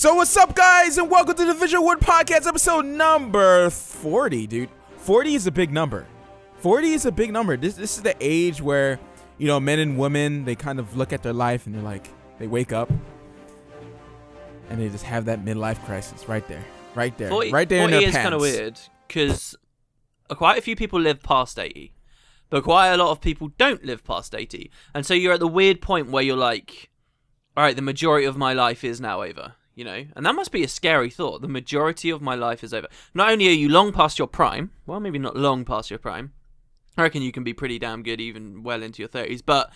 So what's up, guys, and welcome to the VisualWood podcast, episode number 40, dude. 40 is a big number. 40 is a big number. This is the age where, you know, men and women, they kind of look at their life and they're like, they wake up and they just have that midlife crisis right there. Right there. 40, right there in their pants. 40 is kind of weird because quite a few people live past 80, but quite a lot of people don't live past 80. And so you're at the weird point where you're like, all right, the majority of my life is now over. You know, and that must be a scary thought. The majority of my life is over. Not only are you long past your prime, well, maybe not long past your prime. I reckon you can be pretty damn good even well into your 30s. But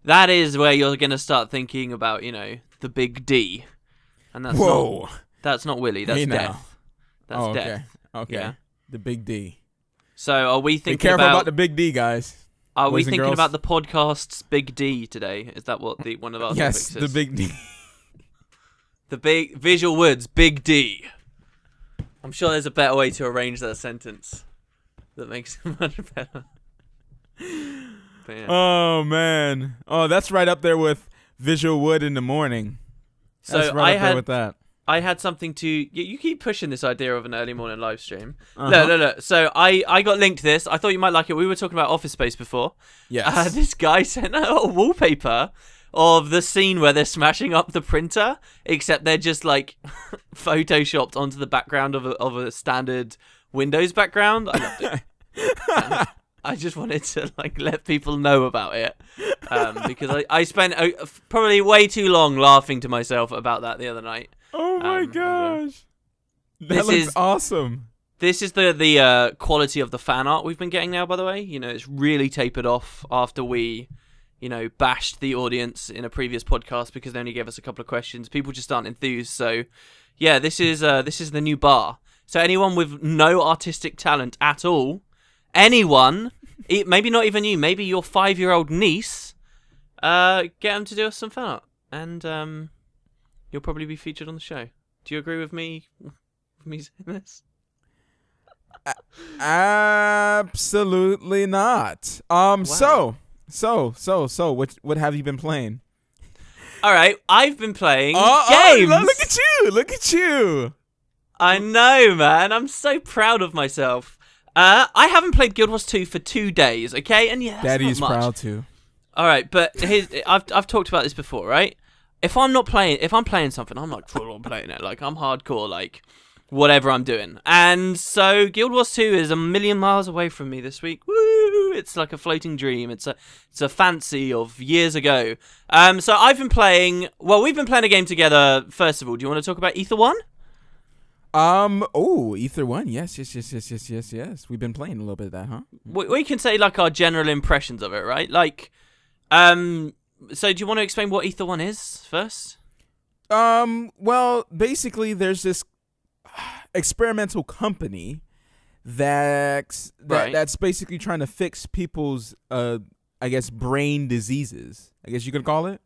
that is where you're going to start thinking about, you know, the big D. And that's that's not Willy. That's death. That's death. Okay. Yeah. The big D. So are we thinking Be careful about the big D, guys. Are we thinking about the podcast's big D today? Is that what one of our topics is? Yes, the big D. The big VisualWood's Big D. I'm sure there's a better way to arrange that sentence that makes it much better. Yeah. Oh man! Oh, that's right up there with VisualWood in the morning. That's So right up there with that. I had something to. You keep pushing this idea of an early morning live stream. Look. So I got linked this. I thought you might like it. We were talking about Office Space before. Yes. This guy sent a wallpaper of the scene where they're smashing up the printer, except they're just like photoshopped onto the background of a standard Windows background. I loved it. I just wanted to like let people know about it because I spent probably way too long laughing to myself about that the other night. Oh my gosh, that looks awesome. This is the quality of the fan art we've been getting now. By the way, you know, it's really tapered off after we, you know, bashed the audience in a previous podcast because they only gave us a couple of questions. People just aren't enthused. So, yeah, this is the new bar. So anyone with no artistic talent at all, anyone, maybe not even you, maybe your 5-year-old niece, get them to do us some fan art, and you'll probably be featured on the show. Do you agree with me? With me saying this? Absolutely not. Wow. So, what have you been playing? All right, I've been playing games. Look at you. I know, man. I'm so proud of myself. I haven't played Guild Wars 2 for 2 days, okay? And yeah, that's Daddy's not much. proud too. All right, but I've talked about this before, right? If I'm playing something, I'm like full on playing it. Like I'm hardcore, like whatever I'm doing. And so Guild Wars 2 is a million miles away from me this week. Woo! It's like a floating dream. It's a fancy of years ago. So I've been playing. Well, we've been playing a game together. First of all, do you want to talk about Ether 1? Oh, Ether 1. Yes. We've been playing a little bit of that, huh? We can say like our general impressions of it, right? Like, so do you want to explain what Ether 1 is first? Well, basically there's this experimental company that's basically trying to fix people's I guess brain diseases, I guess you could call it.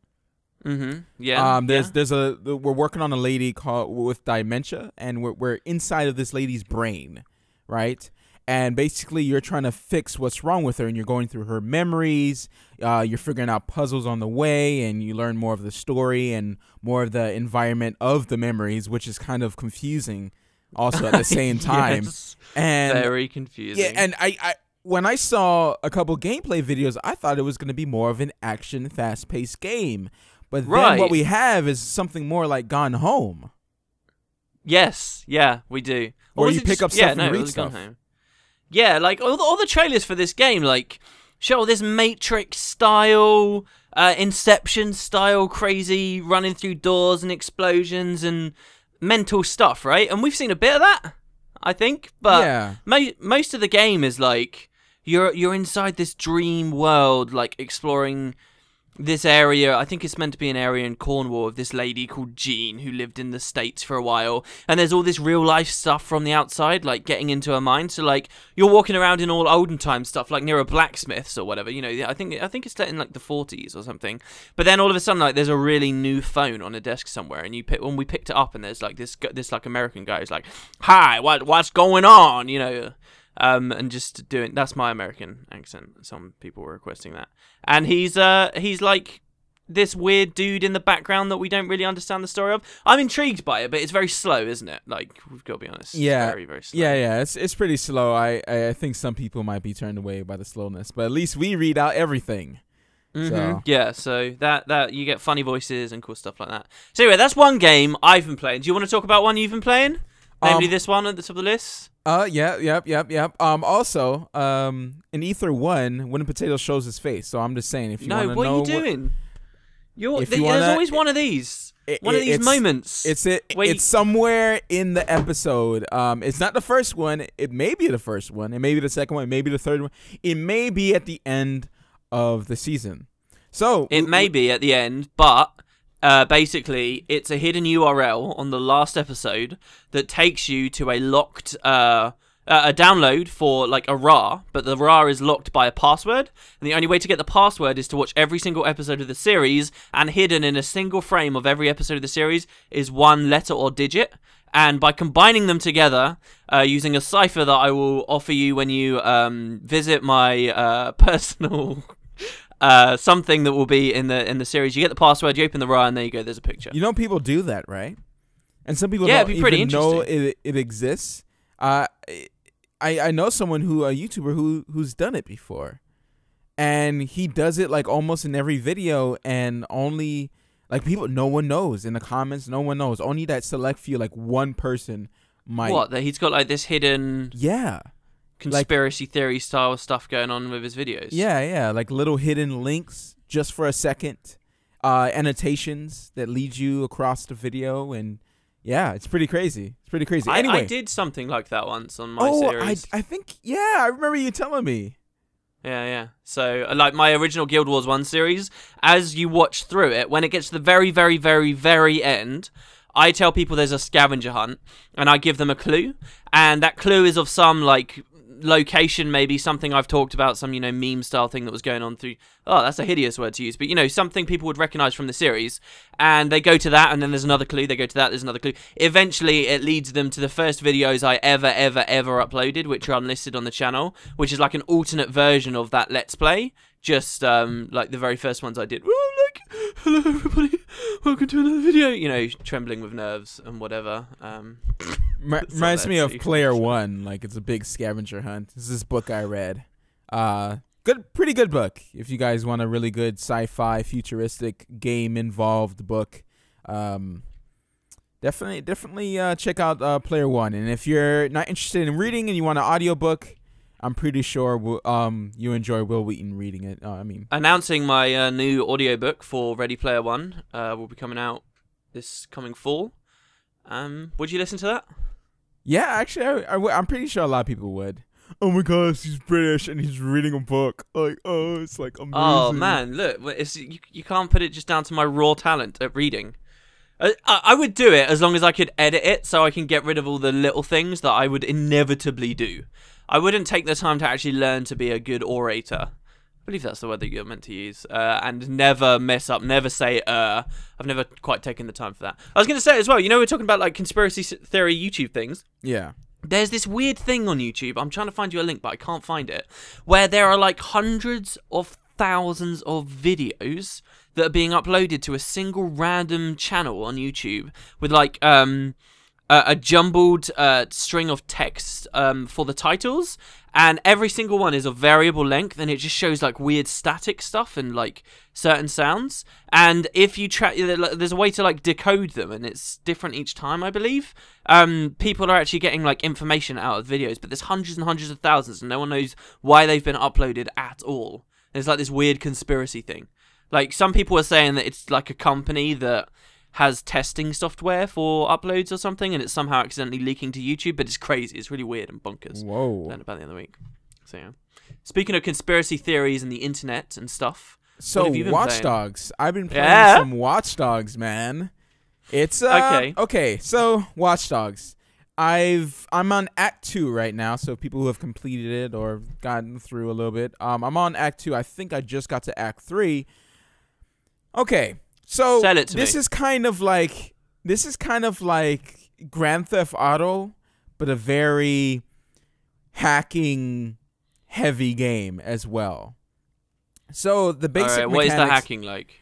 Yeah. We're working on a lady with dementia, and we're inside of this lady's brain, right? And basically you're trying to fix what's wrong with her, and you're going through her memories, you're figuring out puzzles on the way, and you learn more of the story and more of the environment of the memories, which is kind of confusing also at the same time. Yes, and very confusing. Yeah, and I when I saw a couple gameplay videos, I thought it was going to be more of an action, fast-paced game. But then what we have is something more like Gone Home. Yes, yeah, we do. Where you pick up stuff and read stuff. Gone Home. Yeah, like all the trailers for this game, like show all this Matrix style, Inception style, crazy running through doors and explosions and mental stuff, right? And we've seen a bit of that, I think. But yeah. Most of the game is like you're inside this dream world, like exploring this area. I think it's meant to be an area in Cornwall of this lady called Jean who lived in the States for a while, and there's all this real life stuff from the outside, like getting into her mind. So like you're walking around in all olden time stuff, like near a blacksmith's or whatever, you know. I think it's set in like the 40s or something. But then all of a sudden, like there's a really new phone on a desk somewhere, and when we picked it up, and there's like this like American guy who's like, "Hi, what's going on?" You know. And just that's my American accent. Some people were requesting that, and he's like this weird dude in the background that we don't really understand the story of. I'm intrigued by it, but it's very slow, isn't it? Like, we've got to be honest. Yeah, it's very, very slow. Yeah. It's pretty slow. I think some people might be turned away by the slowness, but at least we read out everything. So. Yeah, so that you get funny voices and cool stuff like that. So anyway, that's one game I've been playing. Do you want to talk about one you've been playing? Namely this one at the top of the list? Yep. Also, in Ether 1, Winning Potato shows his face. So I'm just saying, if you want to know... No, what are you doing? There's always one of these. One of these moments. It's somewhere in the episode. It's not the first one. It may be the first one. It may be the second one. It may be the third one. It may be at the end of the season. So it may be at the end, but basically it's a hidden URL on the last episode that takes you to a locked a download for like a RAR, but the RAR is locked by a password, and the only way to get the password is to watch every single episode of the series, and hidden in a single frame of every episode of the series is one letter or digit. And by combining them together, using a cipher that I will offer you when you visit my personal something that will be in the series, you get the password, you open the RAR, and there you go. There's a picture. You know, people do that, right? And some people don't even know it exists. I know someone a YouTuber who's done it before, and he does it like almost in every video, and only. Like, no one knows. In the comments, no one knows. Only that select few, like, one person might. What? That he's got, like, this hidden... Yeah. Conspiracy theory style stuff going on with his videos. Yeah. Like, little hidden links just for a second. Annotations that lead you across the video. And, yeah, it's pretty crazy. Anyway. I did something like that once on my series. I think... Yeah, I remember you telling me. Yeah. So, like my original Guild Wars 1 series, as you watch through it, when it gets to the very, very, very, very end, I tell people there's a scavenger hunt, and I give them a clue, and that clue is of some, like, location, maybe something I've talked about, some, meme style thing that was going on through... Oh, that's a hideous word to use, but, something people would recognize from the series, and they go to that, and then there's another clue, they go to that, there's another clue. Eventually, it leads them to the first videos I ever uploaded, which are unlisted on the channel, which is like an alternate version of that Let's Play, just, like the very first ones I did. Hello everybody, welcome to another video, trembling with nerves and whatever. Reminds me of Player One, like it's a big scavenger hunt. This is this book I read. Pretty good book. If you guys want a really good sci-fi, futuristic, game-involved book, definitely check out Player One. And if you're not interested in reading and you want an audiobook, I'm pretty sure you enjoy Will Wheaton reading it. Announcing my new audiobook for Ready Player One will be coming out this coming fall. Would you listen to that? Yeah, actually, I'm pretty sure a lot of people would. Oh my gosh, he's British and he's reading a book. Like, oh, it's like amazing. Oh man, look, you can't put it just down to my raw talent at reading. I would do it as long as I could edit it so I can get rid of all the little things that I would inevitably do. I wouldn't take the time to actually learn to be a good orator. I believe that's the word that you're meant to use. And never mess up, never say I've never quite taken the time for that. I was going to say as well, we're talking about like conspiracy theory YouTube things. Yeah. There's this weird thing on YouTube. I'm trying to find you a link, but I can't find it. Where there are like hundreds of thousands of videos that are being uploaded to a single random channel on YouTube with like a jumbled string of text for the titles, and every single one is of variable length, and it just shows like weird static stuff and like certain sounds. And if you there's a way to like decode them, and it's different each time, I believe. People are actually getting like information out of videos, but there's hundreds and hundreds of thousands, and no one knows why they've been uploaded at all. There's like this weird conspiracy thing. Like some people are saying that it's like a company that has testing software for uploads or something, and it's somehow accidentally leaking to YouTube, but it's crazy. It's really weird and bonkers. Whoa. Learned about the other week. So yeah. Speaking of conspiracy theories and the internet and stuff. So Watch Dogs. I've been playing some Watch Dogs, man. It's okay. So Watch Dogs. I'm on Act 2 right now, so people who have completed it or gotten through a little bit. I'm on Act 2. I think I just got to Act 3. Okay. So this is kind of like Grand Theft Auto, but a very hacking heavy game as well. So the basic mechanics, what is the hacking like?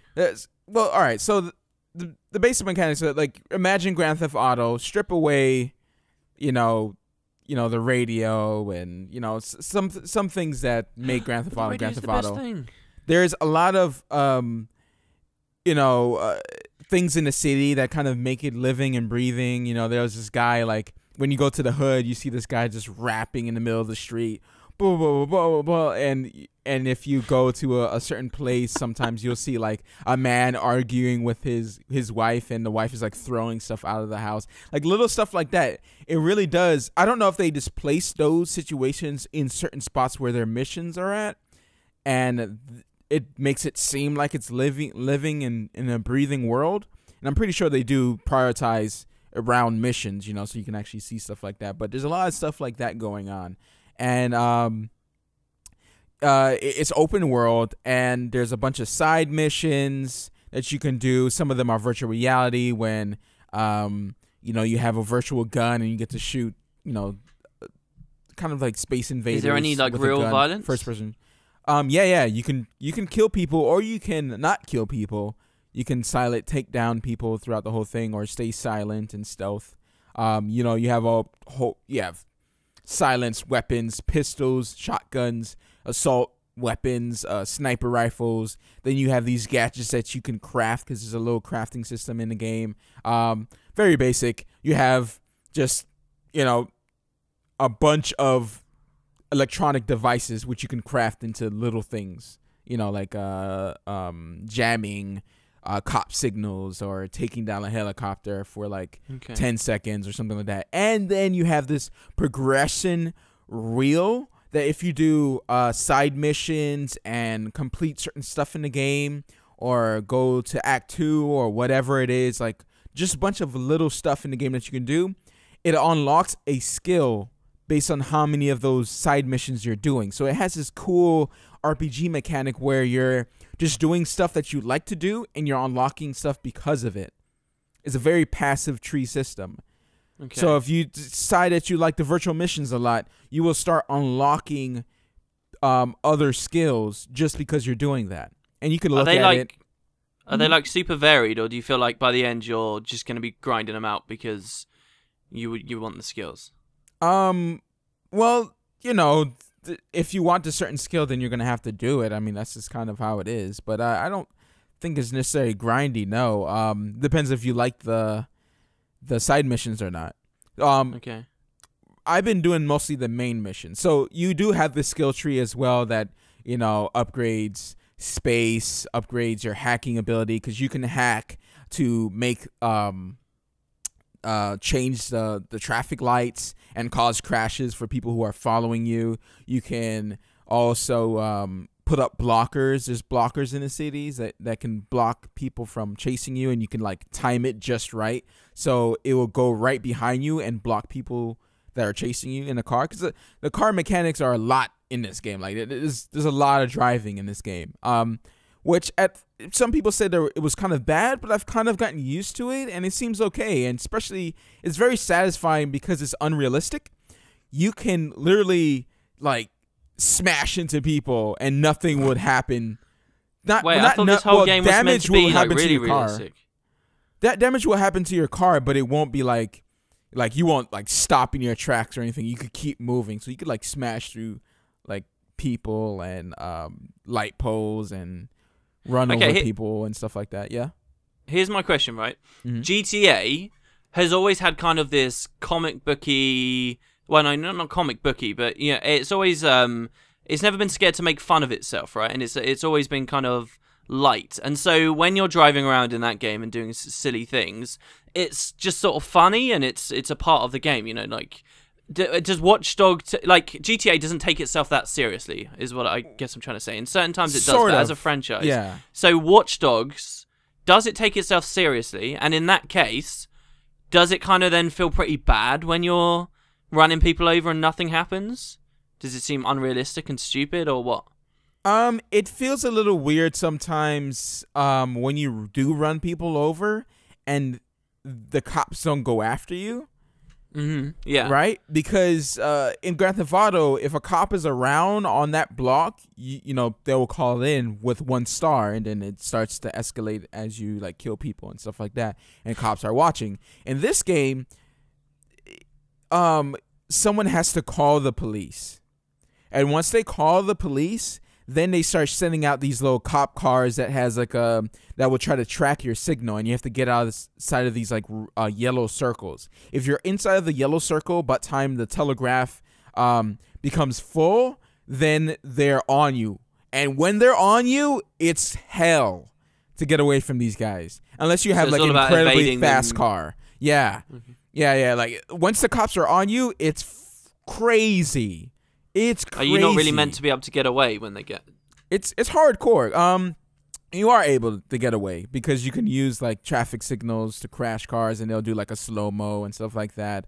well, all right. So the basic mechanics are like, imagine Grand Theft Auto, strip away, you know, the radio and some things that make Grand Theft Auto Grand Theft Auto. There's a lot of things in the city that kind of make it living and breathing. There's this guy, like, when you go to the hood, you see this guy just rapping in the middle of the street, blah, blah, blah, blah, blah, and if you go to a certain place, sometimes you'll see like a man arguing with his wife, and the wife is like throwing stuff out of the house, like little stuff like that. It really does. I don't know if they displace those situations in certain spots where their missions are at, and it makes it seem like it's living in a breathing world. And I'm pretty sure they do prioritize around missions, so you can actually see stuff like that. But there's a lot of stuff like that going on. And it's open world, and there's a bunch of side missions that you can do. Some of them are virtual reality, when you have a virtual gun and you get to shoot, kind of like Space Invaders. Is there any like real violence? First person. Yeah. You can kill people, or you can not kill people. You can take down people throughout the whole thing, or stay silent and stealth. You have silenced weapons, pistols, shotguns, assault weapons, sniper rifles. Then you have these gadgets that you can craft, because there's a little crafting system in the game. Very basic. You have just, a bunch of electronic devices which you can craft into little things, like jamming cop signals, or taking down a helicopter for like 10 seconds or something like that. And then you have this progression reel that if you do side missions and complete certain stuff in the game, or go to Act 2 or whatever it is, like just a bunch of little stuff in the game that you can do, it unlocks a skill based on how many of those side missions you're doing. So it has this cool RPG mechanic where you're just doing stuff that you like to do, and you're unlocking stuff because of it. It's a very passive tree system. Okay. So if you decide that you like the virtual missions a lot, you will start unlocking other skills just because you're doing that. And you can look at it. Are they like super varied, or do you feel like by the end you're just going to be grinding them out because you want the skills? Well, if you want a certain skill, then you're going to have to do it. I mean, that's just kind of how it is. But I don't think it's necessarily grindy, no. Depends if you like the side missions or not. Okay. I've been doing mostly the main mission. So you do have the skill tree as well that, upgrades space, upgrades your hacking ability, because you can hack to make change the traffic lights and cause crashes for people who are following you. You can also put up blockers. There's blockers in the cities that can block people from chasing you, and you can like time it just right so it will go right behind you and block people that are chasing you in a car. Because the car mechanics are a lot in this game. Like there's a lot of driving in this game. Which some people said it was kind of bad, but I've kind of gotten used to it, and it seems okay. And especially, it's very satisfying because it's unrealistic. You can literally like smash into people, and nothing would happen. I thought this whole game was meant to be like really realistic. That damage will happen to your car, but it won't be like you won't like stop in your tracks or anything. You could keep moving, so you could like smash through like people and light poles and run over people and stuff like that. Yeah. Here's my question, right? Mm-hmm. GTA has always had kind of this comic booky. Well, no, not comic booky, but it's always it's never been scared to make fun of itself, right? And it's always been kind of light. And so when you're driving around in that game and doing silly things, it's just sort of funny, and it's a part of the game. Like. Does Watch Dogs like GTA doesn't take itself that seriously, is what I guess I'm trying to say. In certain times it does, but as a franchise. Yeah. So Watch Dogs, does it take itself seriously? And in that case, does it kind of then feel pretty bad when you're running people over and nothing happens? Does it seem unrealistic and stupid, or what? It feels a little weird sometimes when you do run people over and the cops don't go after you. Yeah. Right? Because in Grand Theft Auto, if a cop is around on that block, you know, they will call in with 1 star, and then it starts to escalate as you like kill people and stuff like that, and cops are watching. In this game, someone has to call the police. And once they call the police, then they start sending out these little cop cars that has like that will try to track your signal, and you have to get out of the side of these like yellow circles. If you're inside of the yellow circle, by the time the telegraph becomes full, then they're on you. And when they're on you, it's hell to get away from these guys, unless you have like an incredibly fast car. Yeah, yeah. Like once the cops are on you, it's crazy. It's crazy. Are you not really meant to be able to get away when they get? It's hardcore. You are able to get away because you can use like traffic signals to crash cars, and they'll do like a slow-mo and stuff like that.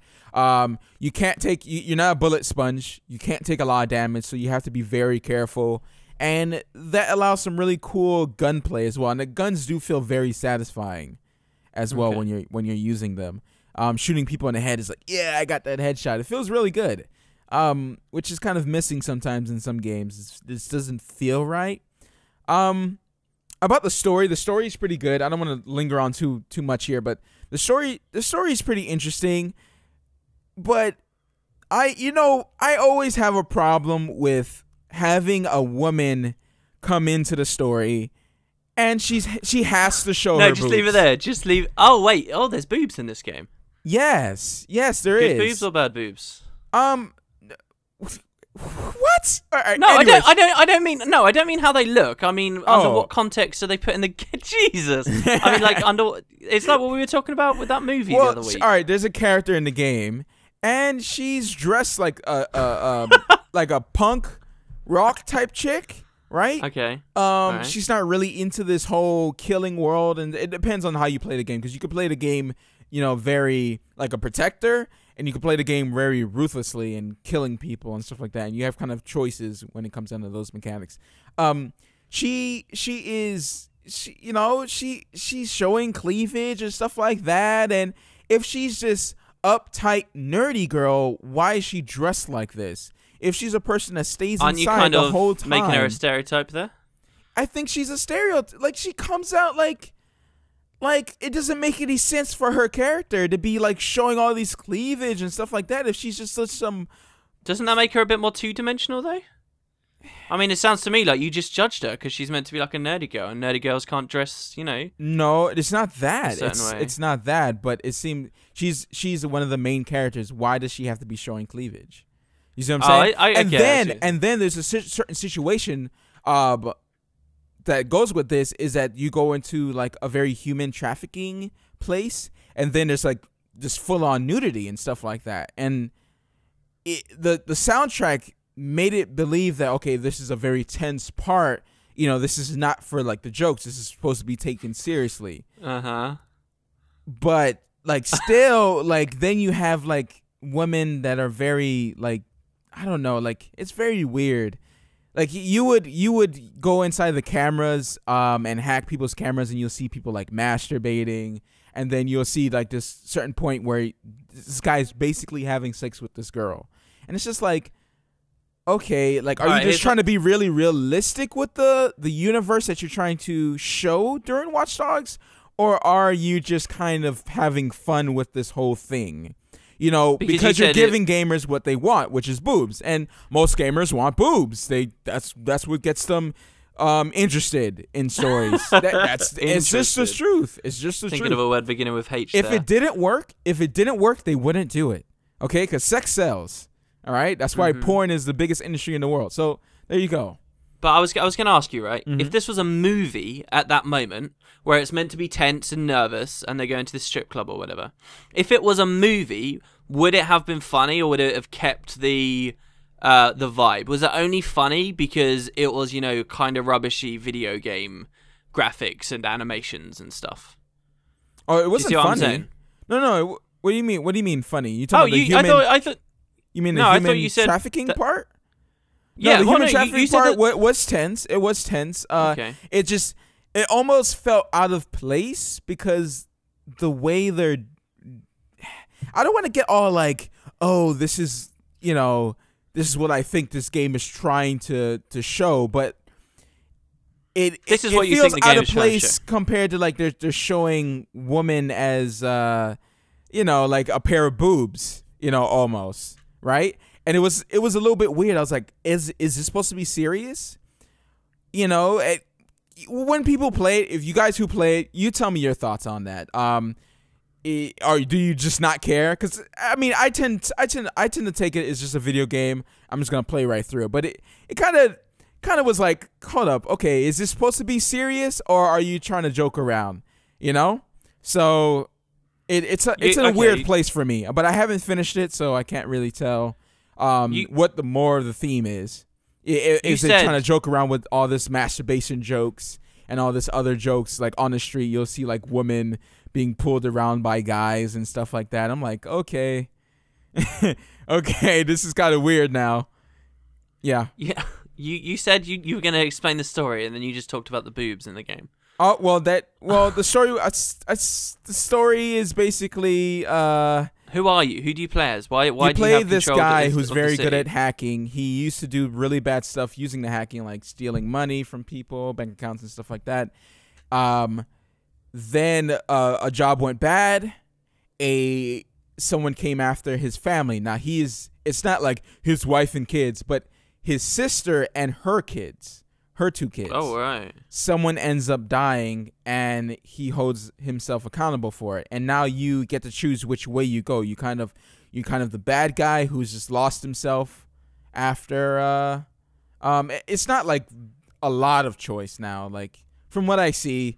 You can't take. You're not a bullet sponge. You can't take a lot of damage, so you have to be very careful. And that allows some really cool gunplay as well. And the guns do feel very satisfying as well when you're using them. Shooting people in the head is like, yeah, I got that headshot. It feels really good. Which is kind of missing sometimes in some games. This doesn't feel right. About the story is pretty good. I don't want to linger on too much here, but the story is pretty interesting. But I always have a problem with having a woman come into the story, and she has to show her just boobs. Leave it there. Just leave. Oh wait. Oh, there's boobs in this game. Yes, there Good is. boobs or bad boobs? What? No, anyways. I don't mean. No, I don't mean how they look. I mean, under what context are they put in the? Jesus. I mean, like under. It's like what we were talking about with that movie the other week. All right, there's a character in the game, and she's dressed like a like a punk rock type chick, right? Okay. Right. She's not really into this whole killing world, and it depends on how you play the game, because you could play the game, you know, very like a protector. And you can play the game very ruthlessly and killing people and stuff like that. And you have kind of choices when it comes down to those mechanics. She's showing cleavage and stuff like that. And if she's just uptight nerdy girl, why is she dressed like this? If she's a person that stays inside the whole time, making her a stereotype there? I think she's a stereotype. Like she comes out like it doesn't make any sense for her character to be like showing all these cleavage and stuff like that if she's just such some. Doesn't that make her a bit more two-dimensional though? I mean, it sounds to me like you just judged her because she's meant to be like a nerdy girl, and nerdy girls can't dress, you know. No, it's not that. Way. It's not that, but it seems she's one of the main characters. Why does she have to be showing cleavage? You see what I'm saying? And then there's a certain situation that goes with this, is that you go into like a very human trafficking place, and then there's like just full-on nudity and stuff like that, and the soundtrack made it believe that, okay, this is a very tense part, you know, this is not for like the jokes, this is supposed to be taken seriously. But like still like then you have like women that are very like, I don't know, like it's very weird. Like you would go inside the cameras and hack people's cameras, and you'll see people like masturbating, and then you'll see like this certain point where this guy's basically having sex with this girl, and it's just like, okay, like are you just trying to be really realistic with the universe that you're trying to show during Watch Dogs, or are you just kind of having fun with this whole thing? You know, because you're giving gamers what they want, which is boobs, and most gamers want boobs. That's what gets them interested in stories. It's just the truth. It's just the truth. Thinking of a word beginning with H. If it didn't work, they wouldn't do it. Okay, because sex sells. All right, that's why porn is the biggest industry in the world. So there you go. But I was going to ask you, right? If this was a movie at that moment where it's meant to be tense and nervous, and they go into this strip club or whatever, if it was a movie, would it have been funny, or would it have kept the vibe? Was it only funny because it was, you know, kind of rubbishy video game graphics and animations and stuff? Oh, it wasn't funny. No. What do you mean? What do you mean funny? You talking about the human? I thought. You mean the human trafficking part? No, Yeah, the human trafficking part was tense. It was tense. Okay. It almost felt out of place because the way they're, I don't want to get all like, oh, this is, you know, this is what I think this game is trying to show, but this is it what you feels think the out game of is trying to place show. compared to like they're showing women as you know, like a pair of boobs, you know, almost, right? And it was a little bit weird. I was like, is this supposed to be serious? You know, when people play it, if you guys who play it, you tell me your thoughts on that. Or do you just not care? Because I mean, I tend to take it as just a video game. I'm just gonna play right through it. But it kind of was like, hold up, okay, is this supposed to be serious or are you trying to joke around? You know, so it's in a weird place for me. But I haven't finished it, so I can't really tell what the more of the theme is. Is it trying to joke around with all this masturbation jokes and all this other jokes? Like on the street, you'll see like women being pulled around by guys and stuff like that. I'm like, okay, okay, this is kind of weird now. Yeah. Yeah. You said you were going to explain the story, and then you just talked about the boobs in the game. Oh well, the story. The story is basically. Who are you? Who do you play as? Why you do you play have this control guy of who's the very city? good at hacking. He used to do really bad stuff using the hacking, like stealing money from people, bank accounts, and stuff like that. Then a job went bad. Someone came after his family. Now it's not like his wife and kids, but his sister and her kids, her 2 kids. Oh, right. Someone ends up dying, and he holds himself accountable for it. And now you get to choose which way you go. You kind of the bad guy who's just lost himself after. It's not like a lot of choice now. Like from what I see,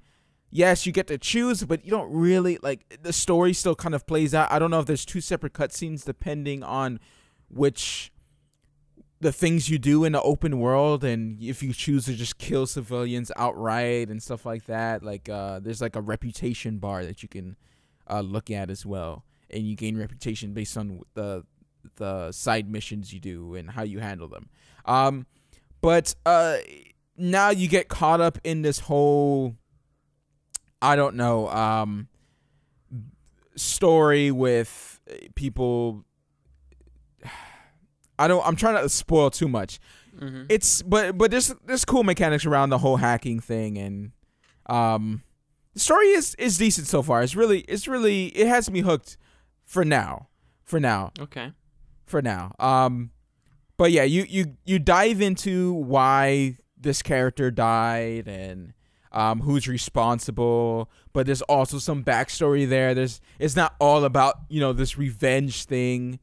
yes, you get to choose, but you don't really like the story still kind of plays out. I don't know if there's 2 separate cutscenes depending on the things you do in the open world, and if you choose to just kill civilians outright and stuff like that. Like there's like a reputation bar that you can look at as well, and you gain reputation based on the side missions you do and how you handle them. But now you get caught up in this whole, I don't know, story with people. I'm trying not to spoil too much. Mm-hmm. But there's cool mechanics around the whole hacking thing, and the story is decent so far. It has me hooked for now. Okay. For now. But yeah, you dive into why this character died and who's responsible, but there's also some backstory there. It's not all about, you know, this revenge thing.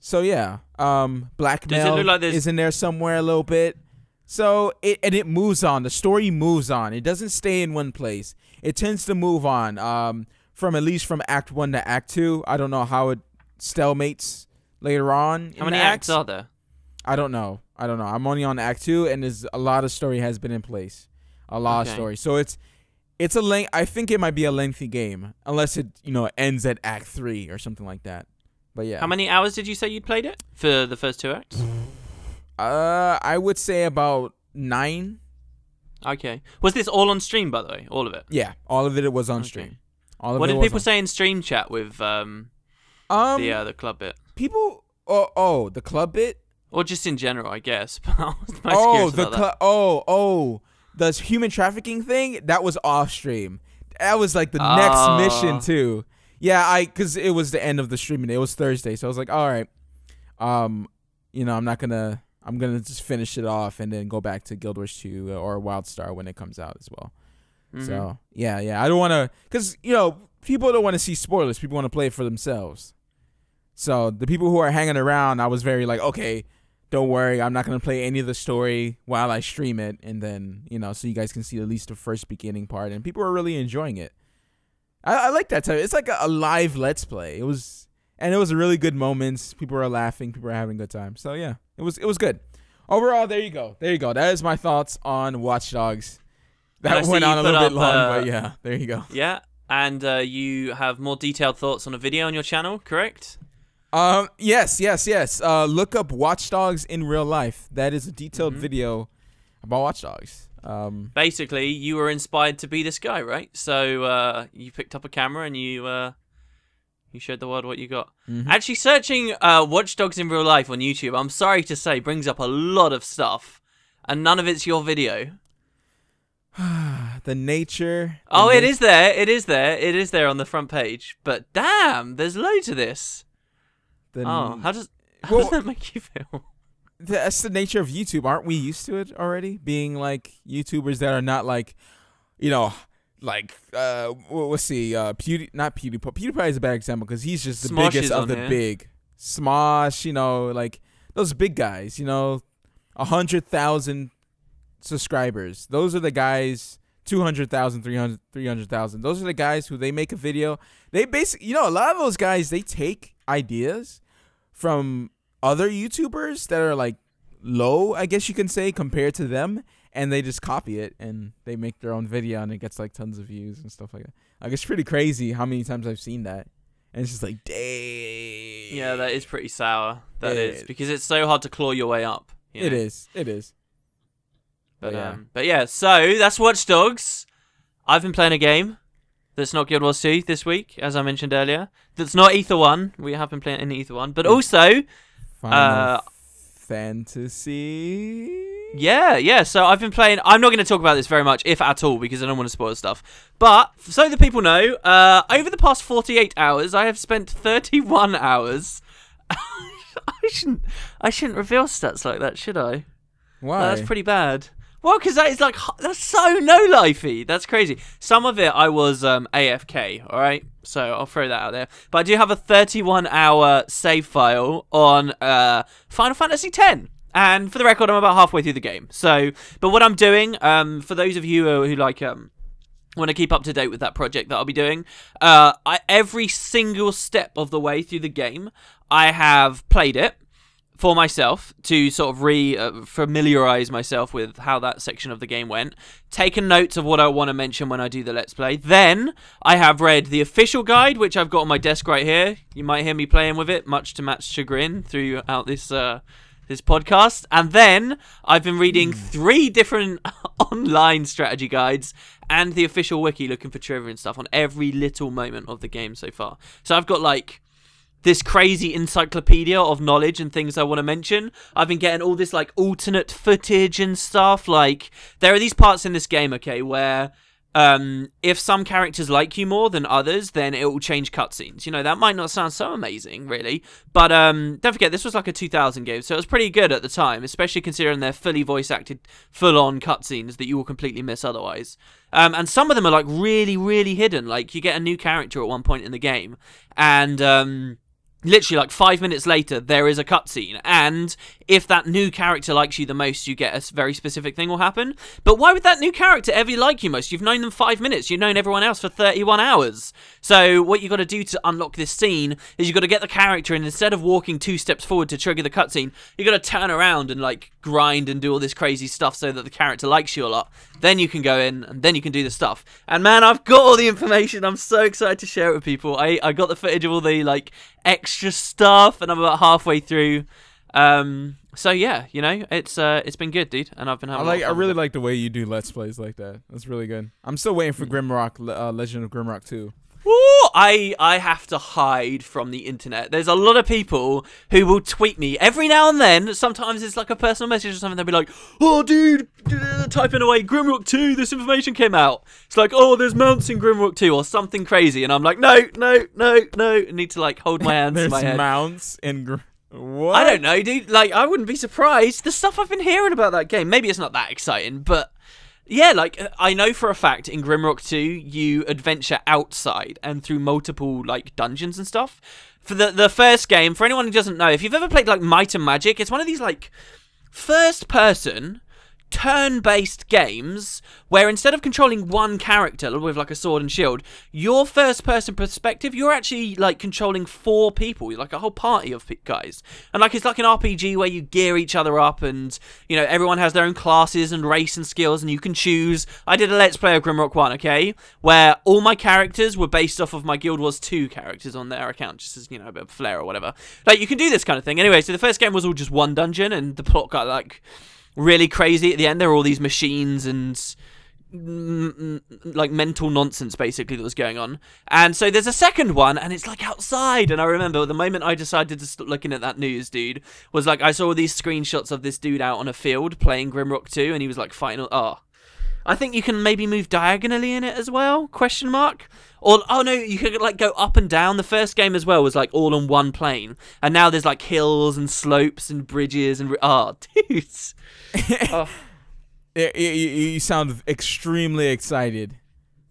So yeah, blackmail is in there somewhere a little bit. So it moves on. The story moves on. It doesn't stay in one place. It tends to move on. From at least from Act 1 to Act 2. I don't know how it stalemates later on. How many acts are there? I don't know. I'm only on Act 2, and there's a lot of story has been in place. A lot of story. So it's a length. I think it might be a lengthy game, unless it ends at Act 3 or something like that. But yeah. How many hours did you say you played it for the first 2 acts? I would say about 9. Okay. Was this all on stream, by the way? All of it? Yeah, all of it was on stream. What did people say in stream chat with the club bit? People, the club bit, or just in general, I guess. The human trafficking thing that was off stream. That was like the next mission too. Yeah, because it was the end of the streaming. It was Thursday, so I was like, all right, I'm gonna just finish it off and then go back to Guild Wars 2 or WildStar when it comes out as well. Mm-hmm. So yeah, I don't want to, because people don't want to see spoilers. People want to play it for themselves. So the people who are hanging around, I was very like, okay, don't worry, I'm not gonna play any of the story while I stream it, and then so you guys can see at least the first beginning part, and people are really enjoying it. I like that type. It's like a live Let's Play. It was a really good moments. People are laughing. People are having a good time. So yeah, it was good. Overall, there you go. That is my thoughts on Watch Dogs. That went on a little bit long, but yeah, there you go. Yeah, and you have more detailed thoughts on a video on your channel, correct? Yes. Look up Watch Dogs in real life. That is a detailed video about Watch Dogs. Basically, you were inspired to be this guy, right? So you picked up a camera and you You showed the world what you got. Mm-hmm. Actually, searching Watch Dogs in real life on YouTube, I'm sorry to say, brings up a lot of stuff, and none of it's your video. The nature. Oh, it is there. It is there. It is there on the front page. But damn, there's loads of this. How does that make you feel? That's the nature of YouTube. Aren't we used to it already? Being like YouTubers that are not like, you know, like let's see, not PewDiePie. PewDiePie is a bad example because he's just the Smosh biggest of the big. Smosh, you know, like those big guys. You know, 100,000 subscribers. Those are the guys. 200,000, 300,000. Those are the guys who they make a video. They basically, you know, a lot of those guys, they take ideas from other YouTubers that are like low, I guess you can say, compared to them, and they just copy it and they make their own video and it gets like tons of views and stuff like that. Like, it's pretty crazy how many times I've seen that. And it's just like, dang. Yeah, that is pretty sour. That is because it's so hard to claw your way up. You know? It is. But yeah, so that's Watch Dogs. I've been playing a game that's not Guild Wars 2 this week, as I mentioned earlier. That's not Ether 1. We have been playing in Ether 1. But also Final Fantasy. Yeah. So I've been playing. I'm not going to talk about this very much, if at all, because I don't want to spoil stuff. But so the people know, over the past 48 hours, I have spent 31 hours. I shouldn't reveal stats like that, should I? Why? That's pretty bad. Well, because that's so no-lifey. That's crazy. Some of it I was AFK, all right? So I'll throw that out there. But I do have a 31-hour save file on Final Fantasy X. And for the record, I'm about halfway through the game. So, but what I'm doing, for those of you who like want to keep up to date with that project that I'll be doing, every single step of the way through the game, I have played it for myself to sort of familiarize myself with how that section of the game went, taken notes of what I want to mention when I do the Let's Play. Then I have read the official guide, which I've got on my desk right here. You might hear me playing with it, much to Matt's chagrin, throughout this podcast. And then I've been reading 3 different online strategy guides and the official wiki, looking for trivia and stuff on every little moment of the game so far. So I've got like this crazy encyclopedia of knowledge and things I want to mention. I've been getting all this like alternate footage and stuff. Like, there are these parts in this game, okay, where if some characters like you more than others, then it will change cutscenes. You know, that might not sound so amazing, really. But don't forget, this was like a 2000 game, so it was pretty good at the time, especially considering they're fully voice-acted, full-on cutscenes that you will completely miss otherwise. And some of them are like really, really hidden. Like, you get a new character at one point in the game, and literally like 5 minutes later there is a cutscene, and if that new character likes you the most, you get a very specific thing will happen. But why would that new character ever like you most? You've known them 5 minutes, you've known everyone else for 31 hours. So what you got to do to unlock this scene is you got to get the character, and instead of walking 2 steps forward to trigger the cutscene, you got to turn around and like grind and do all this crazy stuff so that the character likes you a lot. Then you can go in and then you can do the stuff. And man, I've got all the information. I'm so excited to share it with people. I got the footage of all the like extra stuff, and I'm about halfway through. So yeah, you know, it's been good, dude, and I've been having. I really like the way you do Let's Plays like that. That's really good. I'm still waiting for Grimrock, Legend of Grimrock 2. Woo! I have to hide from the internet. There's a lot of people who will tweet me every now and then. Sometimes it's like a personal message or something. They'll be like, "Oh, dude, typing away Grimrock 2. This information came out. It's like, oh, there's mounts in Grimrock 2 or something crazy." And I'm like, no. I need to like hold my hands to my head. There's mounts in what? I don't know, dude. Like, I wouldn't be surprised. The stuff I've been hearing about that game. Maybe it's not that exciting, but yeah, like, I know for a fact in Grimrock 2, you adventure outside and through multiple, like, dungeons and stuff. For the first game, for anyone who doesn't know, if you've ever played, like, Might and Magic, it's one of these, like, first-person turn-based games where instead of controlling one character with like a sword and shield, your first-person perspective, you're actually like controlling 4 people, like a whole party of guys, and like it's like an RPG where you gear each other up, and you know everyone has their own classes and race and skills, and you can choose. I did a Let's Play of Grimrock 1, okay, where all my characters were based off of my Guild Wars 2 characters on their account, just as, you know, a bit of flair or whatever. Like, you can do this kind of thing. Anyway, so the first game was all just one dungeon, and the plot got like really crazy at the end. There were all these machines and like mental nonsense basically that was going on. And so there's a second one, and it's like outside. And I remember the moment I decided to stop looking at that news, dude, was like I saw these screenshots of this dude out on a field playing Grimrock 2, and he was like fighting. Oh, I think you can maybe move diagonally in it as well? Question mark. Or oh no, you could like go up and down. The first game as well was like all on one plane, and now there's like hills and slopes and bridges and dudes. Oh. You sound extremely excited.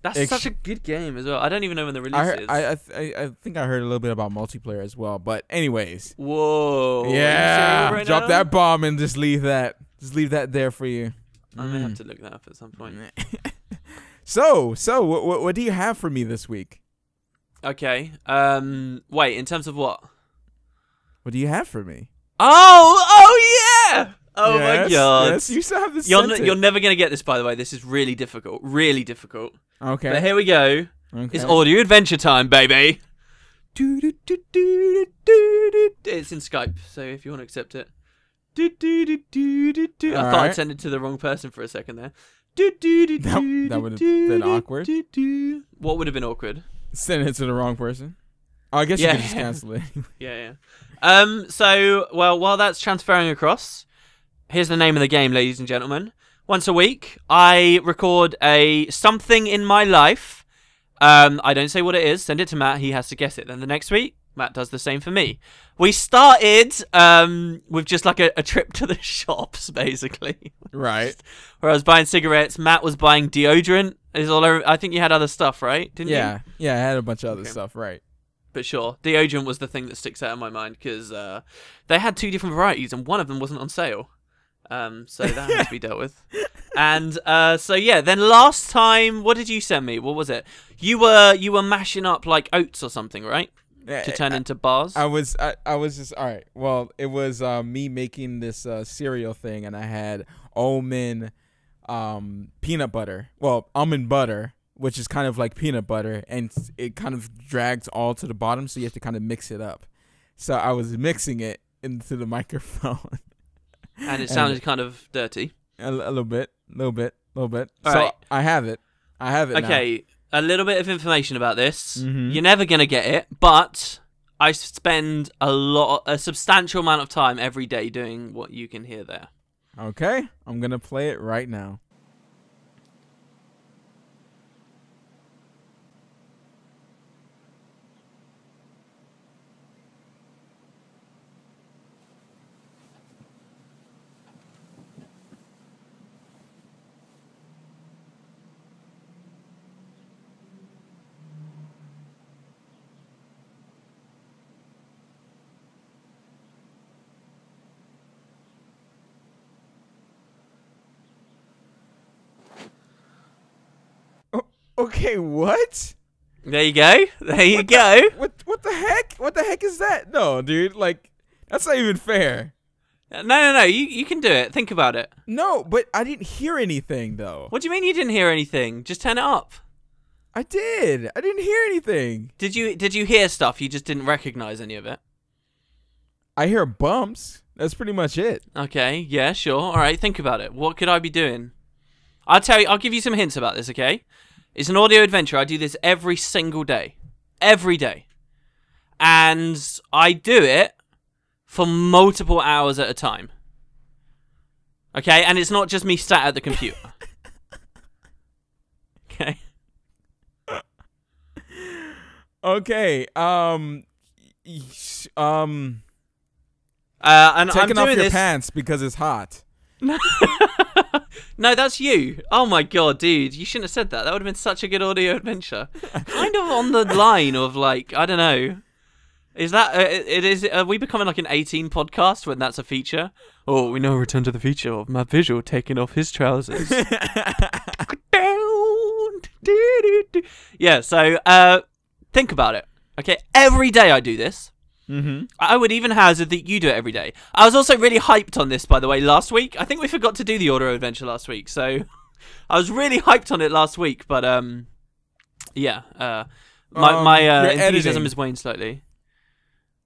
That's such a good game as well. I don't even know when the release is. I think I heard a little bit about multiplayer as well. But anyways. Whoa. Yeah. Right Drop now? that bomb and just leave that. Just leave that there for you. I may have to look that up at some point. So what do you have for me this week? Okay. Wait. In terms of what? What do you have for me? Oh yeah. Oh yes, my god. Yes, you still have this. You're never gonna get this, by the way. This is really difficult. Really difficult. Okay. But here we go. Okay. It's audio adventure time, baby. It's in Skype, so if you want to accept it. I thought I'd send it to the wrong person for a second there. That would have been awkward. What would have been awkward? Send it to the wrong person. Oh, I guess you could just cancel it. Yeah. So, well, while that's transferring across, here's the name of the game, ladies and gentlemen. Once a week, I record a something in my life. I don't say what it is. Send it to Matt. He has to guess it. Then the next week, Matt does the same for me. We started with just like a trip to the shops, basically. Right. Where I was buying cigarettes. Matt was buying deodorant. I think you had other stuff, right? Didn't you? Yeah, I had a bunch of other stuff, right. But sure, deodorant was the thing that sticks out in my mind because they had 2 different varieties and one of them wasn't on sale. So that has to be dealt with. And so yeah, then last time, what did you send me? What was it? You were mashing up like oats or something, right? To turn into bars. I was just all right. Well, it was me making this cereal thing, and I had almond peanut butter. Well, almond butter, which is kind of like peanut butter, and it kind of drags all to the bottom, so you have to kind of mix it up. So I was mixing it into the microphone. And it sounded kind of dirty. A little bit. All so right. I have it okay, now. A little bit of information about this. Mm-hmm. You're never going to get it, but I spend a substantial amount of time every day doing what you can hear there. Okay, I'm going to play it right now. Okay, what? There you go. There you go. What the heck? What the heck is that? No, dude. Like, that's not even fair. No. You can do it. Think about it. No, but I didn't hear anything, though. What do you mean you didn't hear anything? Just turn it up. I did. I didn't hear anything. Did you hear stuff? You just didn't recognize any of it. I hear bumps. That's pretty much it. Okay. Yeah. Sure. All right. Think about it. What could I be doing? I'll tell you. I'll give you some hints about this. Okay. It's an audio adventure. I do this every single day. Every day. And I do it for multiple hours at a time. Okay? And it's not just me sat at the computer. Okay? Okay. And taking I'm off doing your this... pants because it's hot. No, that's you. Oh my god, dude. You shouldn't have said that. That would have been such a good audio adventure. Kind of on the line of like, I don't know. Is that, are we becoming like an 18 podcast when that's a feature? Oh, we now return to the feature of Matt Visual taking off his trousers. Yeah, so, think about it. Okay, every day I do this. Mm-hmm. I would even hazard that you do it every day. I was also really hyped on this, by the way, last week. I think we forgot to do the audio adventure last week, so I was really hyped on it last week. But yeah, my enthusiasm is waned slightly.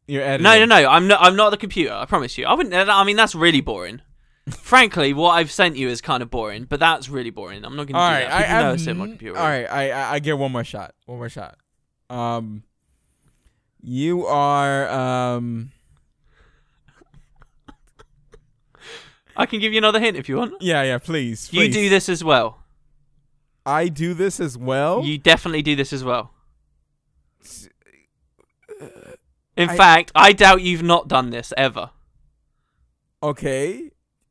You're editing. No. I'm not the computer. I promise you. I wouldn't. I mean, that's really boring. Frankly, what I've sent you is kind of boring, but that's really boring. I'm not going to do that. People know it's in my computer. All right, I get one more shot. You are I can give you another hint if you want. Yeah, please. You do this as well. I do this as well? You definitely do this as well. In fact, I doubt you've not done this ever. Okay.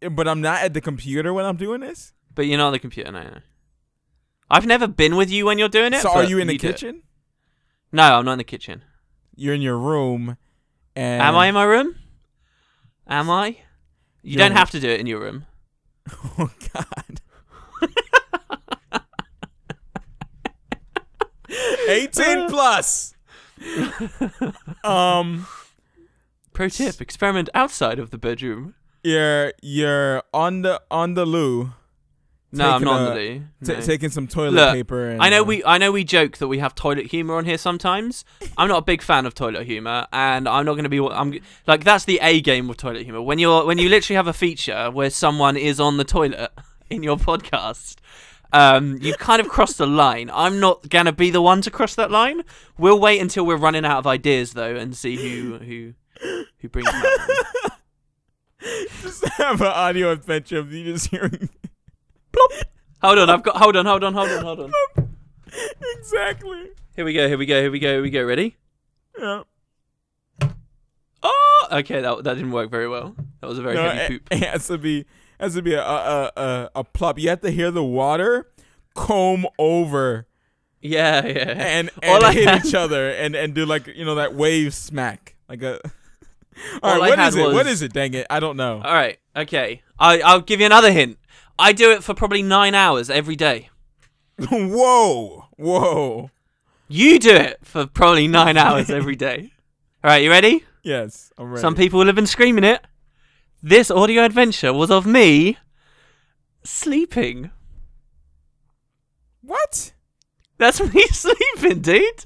But I'm not at the computer when I'm doing this? But you're not at the computer, no. I've never been with you when you're doing it. So are you in the kitchen? No, I'm not in the kitchen. You're in your room. And am I in my room? Am I? You don't have to do it in your room. Oh, God. 18 plus. Pro tip: experiment outside of the bedroom. You're on the loo. No, I'm not on the loo. No. Taking some toilet paper. And, I know we joke that we have toilet humor on here sometimes. I'm not a big fan of toilet humor, and I'm not going to be. I'm like, that's the A game with toilet humor. When you literally have a feature where someone is on the toilet in your podcast, you kind of crossed the line. I'm not going to be the one to cross that line. We'll wait until we're running out of ideas though, and see who brings them out. Just have an audio adventure of you just hearing. Plop. Hold on. Exactly. Here we go. Ready? Yeah. Oh, okay. That didn't work very well. That was a very heavy poop. It has to be a plop. You have to hear the water comb over. Yeah. And hit each other and do like that wave smack like a. All right, what is it? Dang it, I don't know. All right, okay. I'll give you another hint. I do it for probably 9 hours every day. Whoa. You do it for probably 9 hours every day. All right, you ready? Yes, I'm ready. Some people will have been screaming it. This audio adventure was of me sleeping. What? That's me sleeping, dude.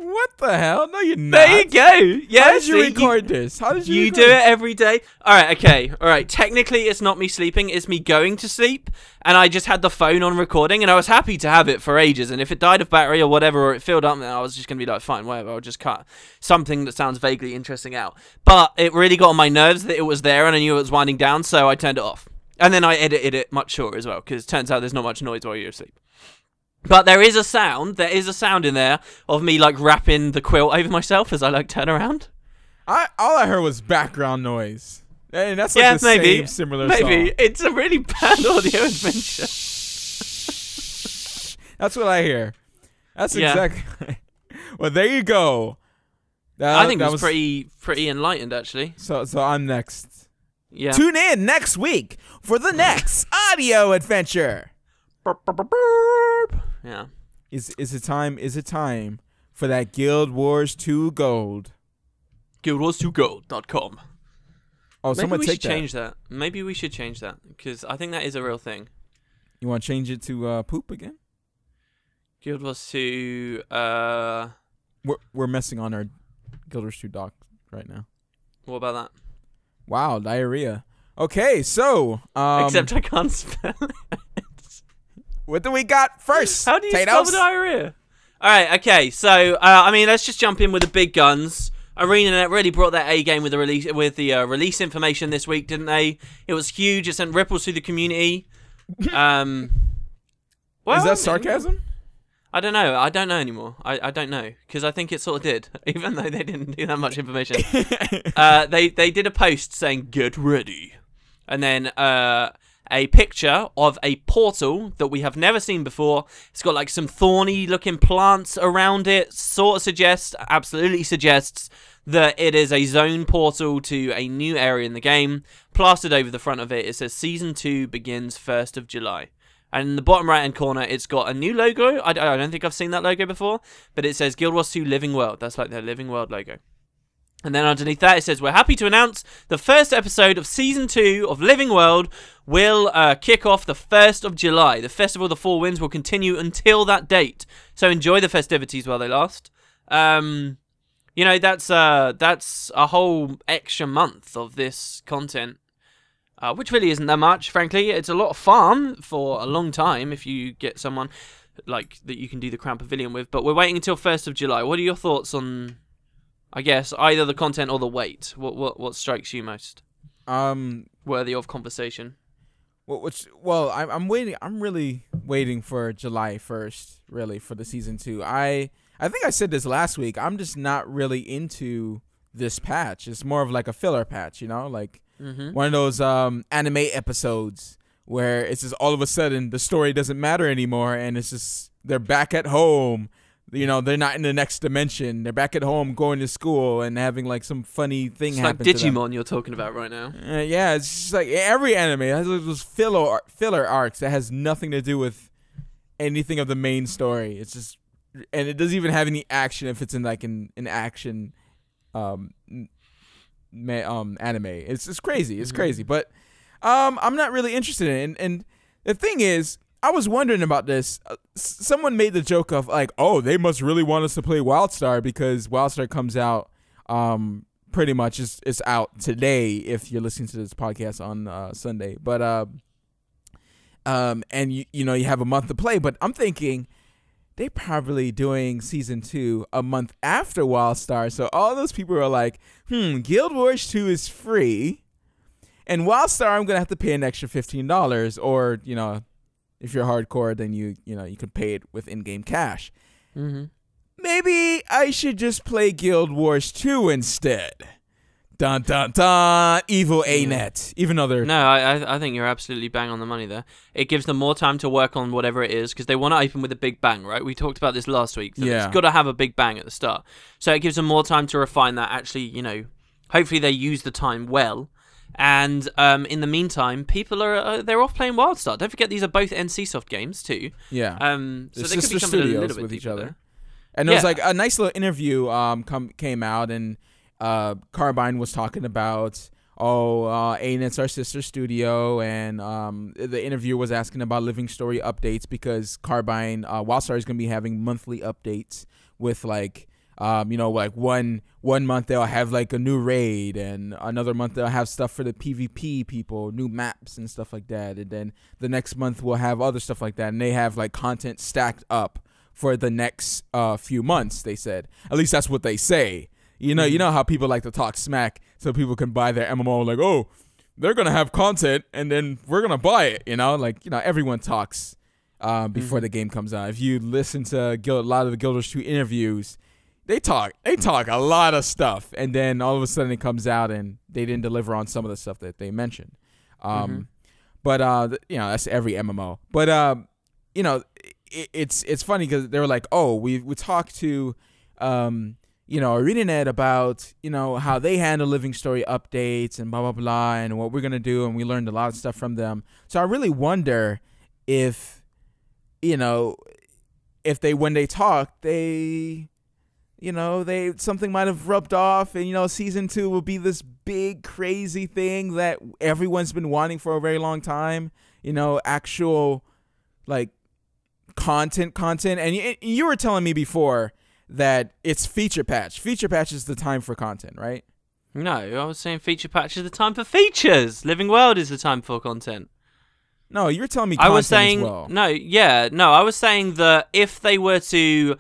What the hell? No, you're not. There you go. Yeah, how did you record this? How did you do it every day? All right, okay. All right, technically it's not me sleeping. It's me going to sleep. And I just had the phone on recording. And I was happy to have it for ages. And if it died of battery or whatever, or it filled up, then I was just going to be like, fine, whatever. I'll just cut something that sounds vaguely interesting out. But it really got on my nerves that it was there. And I knew it was winding down. So I turned it off. And then I edited it much shorter as well. Because it turns out there's not much noise while you're asleep. But there is a sound in there of me like wrapping the quilt over myself as I like turn around. All I heard was background noise. And that's like the same similar song. Maybe. It's a really bad audio adventure. That's what I hear. That's exactly. Well, there you go. I think that was pretty enlightened actually. So I'm next. Yeah. Tune in next week for the next audio adventure. Yeah. Is it time for that Guild Wars 2 Gold? GuildWars2Gold.com. Oh, maybe we should change that. Maybe we should change that because I think that is a real thing. You want to change it to poop again? Guild Wars 2 We're messing on our Guild Wars 2 doc right now. What about that? Wow, diarrhea. Okay, so except I can't spell it. What do we got first? How do you spell diarrhea? All right, okay. So, let's just jump in with the big guns. ArenaNet really brought that A game with the release information this week, didn't they? It was huge. It sent ripples through the community. Well, is that sarcasm? I don't know. I don't know anymore. I don't know because I think it sort of did, even though they didn't do that much information. They did a post saying "Get ready," and then a picture of a portal that we have never seen before. It's got like some thorny looking plants around it. Absolutely suggests that it is a zone portal to a new area in the game. Plastered over the front of it, it says Season 2 begins 1st of July. And in the bottom right hand corner, it's got a new logo. I don't think I've seen that logo before, but it says Guild Wars 2 Living World. That's like their Living World logo. And then underneath that, it says, we're happy to announce the first episode of Season 2 of Living World will kick off the 1st of July. The Festival of the Four Winds will continue until that date. So enjoy the festivities while they last. You know, that's a whole extra month of this content, which really isn't that much, frankly. It's a lot of fun for a long time if you get someone like that you can do the Crown Pavilion with. But we're waiting until 1st of July. What are your thoughts on, I guess, either the content or the wait? What strikes you most worthy of conversation? I'm waiting. I'm really waiting for July 1st, really, for the season 2. I think I said this last week. I'm just not really into this patch. It's more of like a filler patch, you know, like one of those anime episodes where it's just all of a sudden the story doesn't matter anymore, and it's just they're back at home. You know, they're not in the next dimension. They're back at home going to school and having like some funny thing happen. It's like Digimon you're talking about right now. Yeah, it's just like every anime has those filler arcs that has nothing to do with anything of the main story. It's just, and it doesn't even have any action if it's in like an action anime. It's just crazy. It's crazy. But I'm not really interested in it. And the thing is, I was wondering about this. Someone made the joke of like, oh, they must really want us to play WildStar because WildStar comes out pretty much it's out today if you're listening to this podcast on Sunday. But and you know you have a month to play. But I'm thinking they probably doing season 2 a month after WildStar. So all those people are like, Guild Wars 2 is free, and WildStar I'm gonna have to pay an extra $15, or you know. If you're hardcore, then you can pay it with in-game cash. Maybe I should just play Guild Wars 2 instead. Dun dun dun. Evil A-net. Even though they're I think you're absolutely bang on the money there. It gives them more time to work on whatever it is because they want to open with a big bang, right? We talked about this last week. Yeah. It's got to have a big bang at the start. So it gives them more time to refine that. Actually, you know, hopefully they use the time well. And in the meantime, people are they're off playing WildStar. Don't forget these are both NCSoft games too. Yeah. So they could be coming a little bit with each deeper other. there. And there was like a nice little interview came out, and Carbine was talking about A-net's our sister studio, and the interview was asking about Living Story updates because Carbine WildStar is gonna be having monthly updates with like. Like one month they'll have like a new raid, and another month they'll have stuff for the PvP people, new maps and stuff like that. And then the next month we'll have other stuff like that. And they have like content stacked up for the next few months, they said. At least that's what they say. You know how people like to talk smack so people can buy their MMO like, oh, they're going to have content and then we're going to buy it, everyone talks before the game comes out. If you listen to a lot of the Guild Wars 2 interviews, They talk a lot of stuff, and then all of a sudden it comes out and they didn't deliver on some of the stuff that they mentioned. But that's every MMO. But it's funny because they were like, oh, we talked to ArenaNet about how they handle Living Story updates and blah blah blah and what we're gonna do, and we learned a lot of stuff from them. So I really wonder if they when they talk something might have rubbed off, and season 2 will be this big crazy thing that everyone's been wanting for a very long time. Actual like content, and you were telling me before that it's feature patch. Feature patch is the time for content, right? No, I was saying feature patch is the time for features. Living World is the time for content. No, you were telling me content as well. I was saying that if they were to.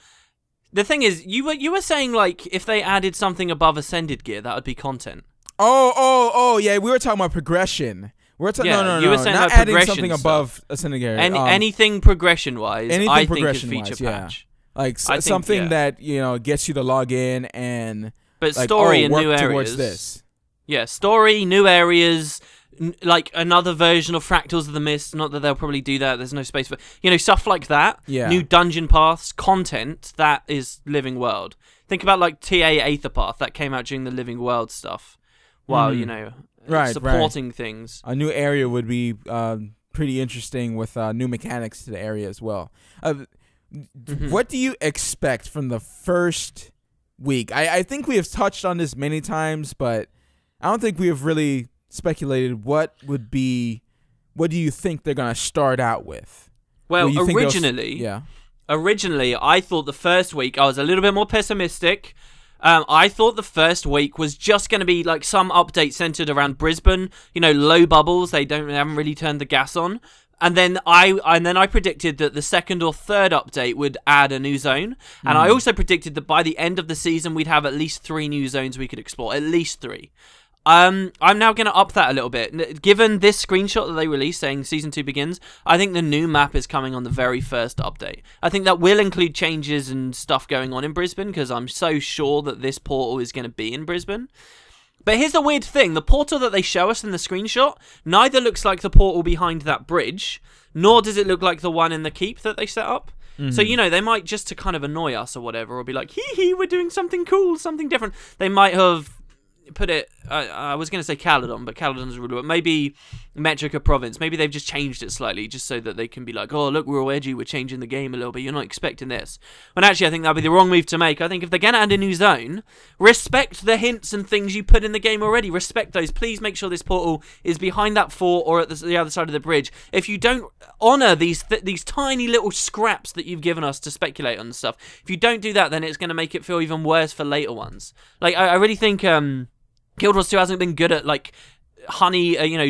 The thing is, you were saying like if they added something above Ascended gear, that would be content. Oh, yeah. We were talking about progression. No. You were saying not about adding something stuff. above Ascended gear. Anything progression wise, I think is feature patch. Like something that gets you to log in and. But like, story and work new areas. Towards this. Yeah, story, new areas. Like another version of Fractals of the Mist. Not that they'll probably do that. There's no space for stuff like that. Yeah. New dungeon paths, content. That is Living World. Think about like TA Aetherpath that came out during the Living World stuff. While supporting things. A new area would be pretty interesting with new mechanics to the area as well. What do you expect from the first week? I think we have touched on this many times, but I don't think we have really speculated what do you think they're gonna start out with? Well, originally I thought the first week I was a little bit more pessimistic. I thought the first week was just going to be like some update centered around Brisbane. You know, low bubbles. They haven't really turned the gas on. And then I predicted that the second or third update would add a new zone. And I also predicted that by the end of the season we'd have at least 3 new zones we could explore. At least 3. I'm now going to up that a little bit. Given this screenshot that they released saying Season 2 begins, I think the new map is coming on the very first update. I think that will include changes and stuff going on in Brisbane, because I'm so sure that this portal is going to be in Brisbane. But here's the weird thing. The portal that they show us in the screenshot neither looks like the portal behind that bridge, nor does it look like the one in the keep that they set up. So, you know, they might, just to kind of annoy us or whatever, or be like, hee, we're doing something cool, something different. They might have put it, I was going to say Caledon, but Caledon's really well. Maybe Metrica Province. Maybe they've just changed it slightly just so that they can be like, oh, look, we're all edgy, we're changing the game a little bit, you're not expecting this. When actually I think that'd be the wrong move to make. I think if they're going to add a new zone, respect the hints and things you put in the game already. Respect those. Please make sure this portal is behind that fort or at the other side of the bridge. If you don't honour these tiny little scraps that you've given us to speculate on stuff, if you don't do that, then it's going to make it feel even worse for later ones. Like, I really think Guild Wars 2 hasn't been good at, like,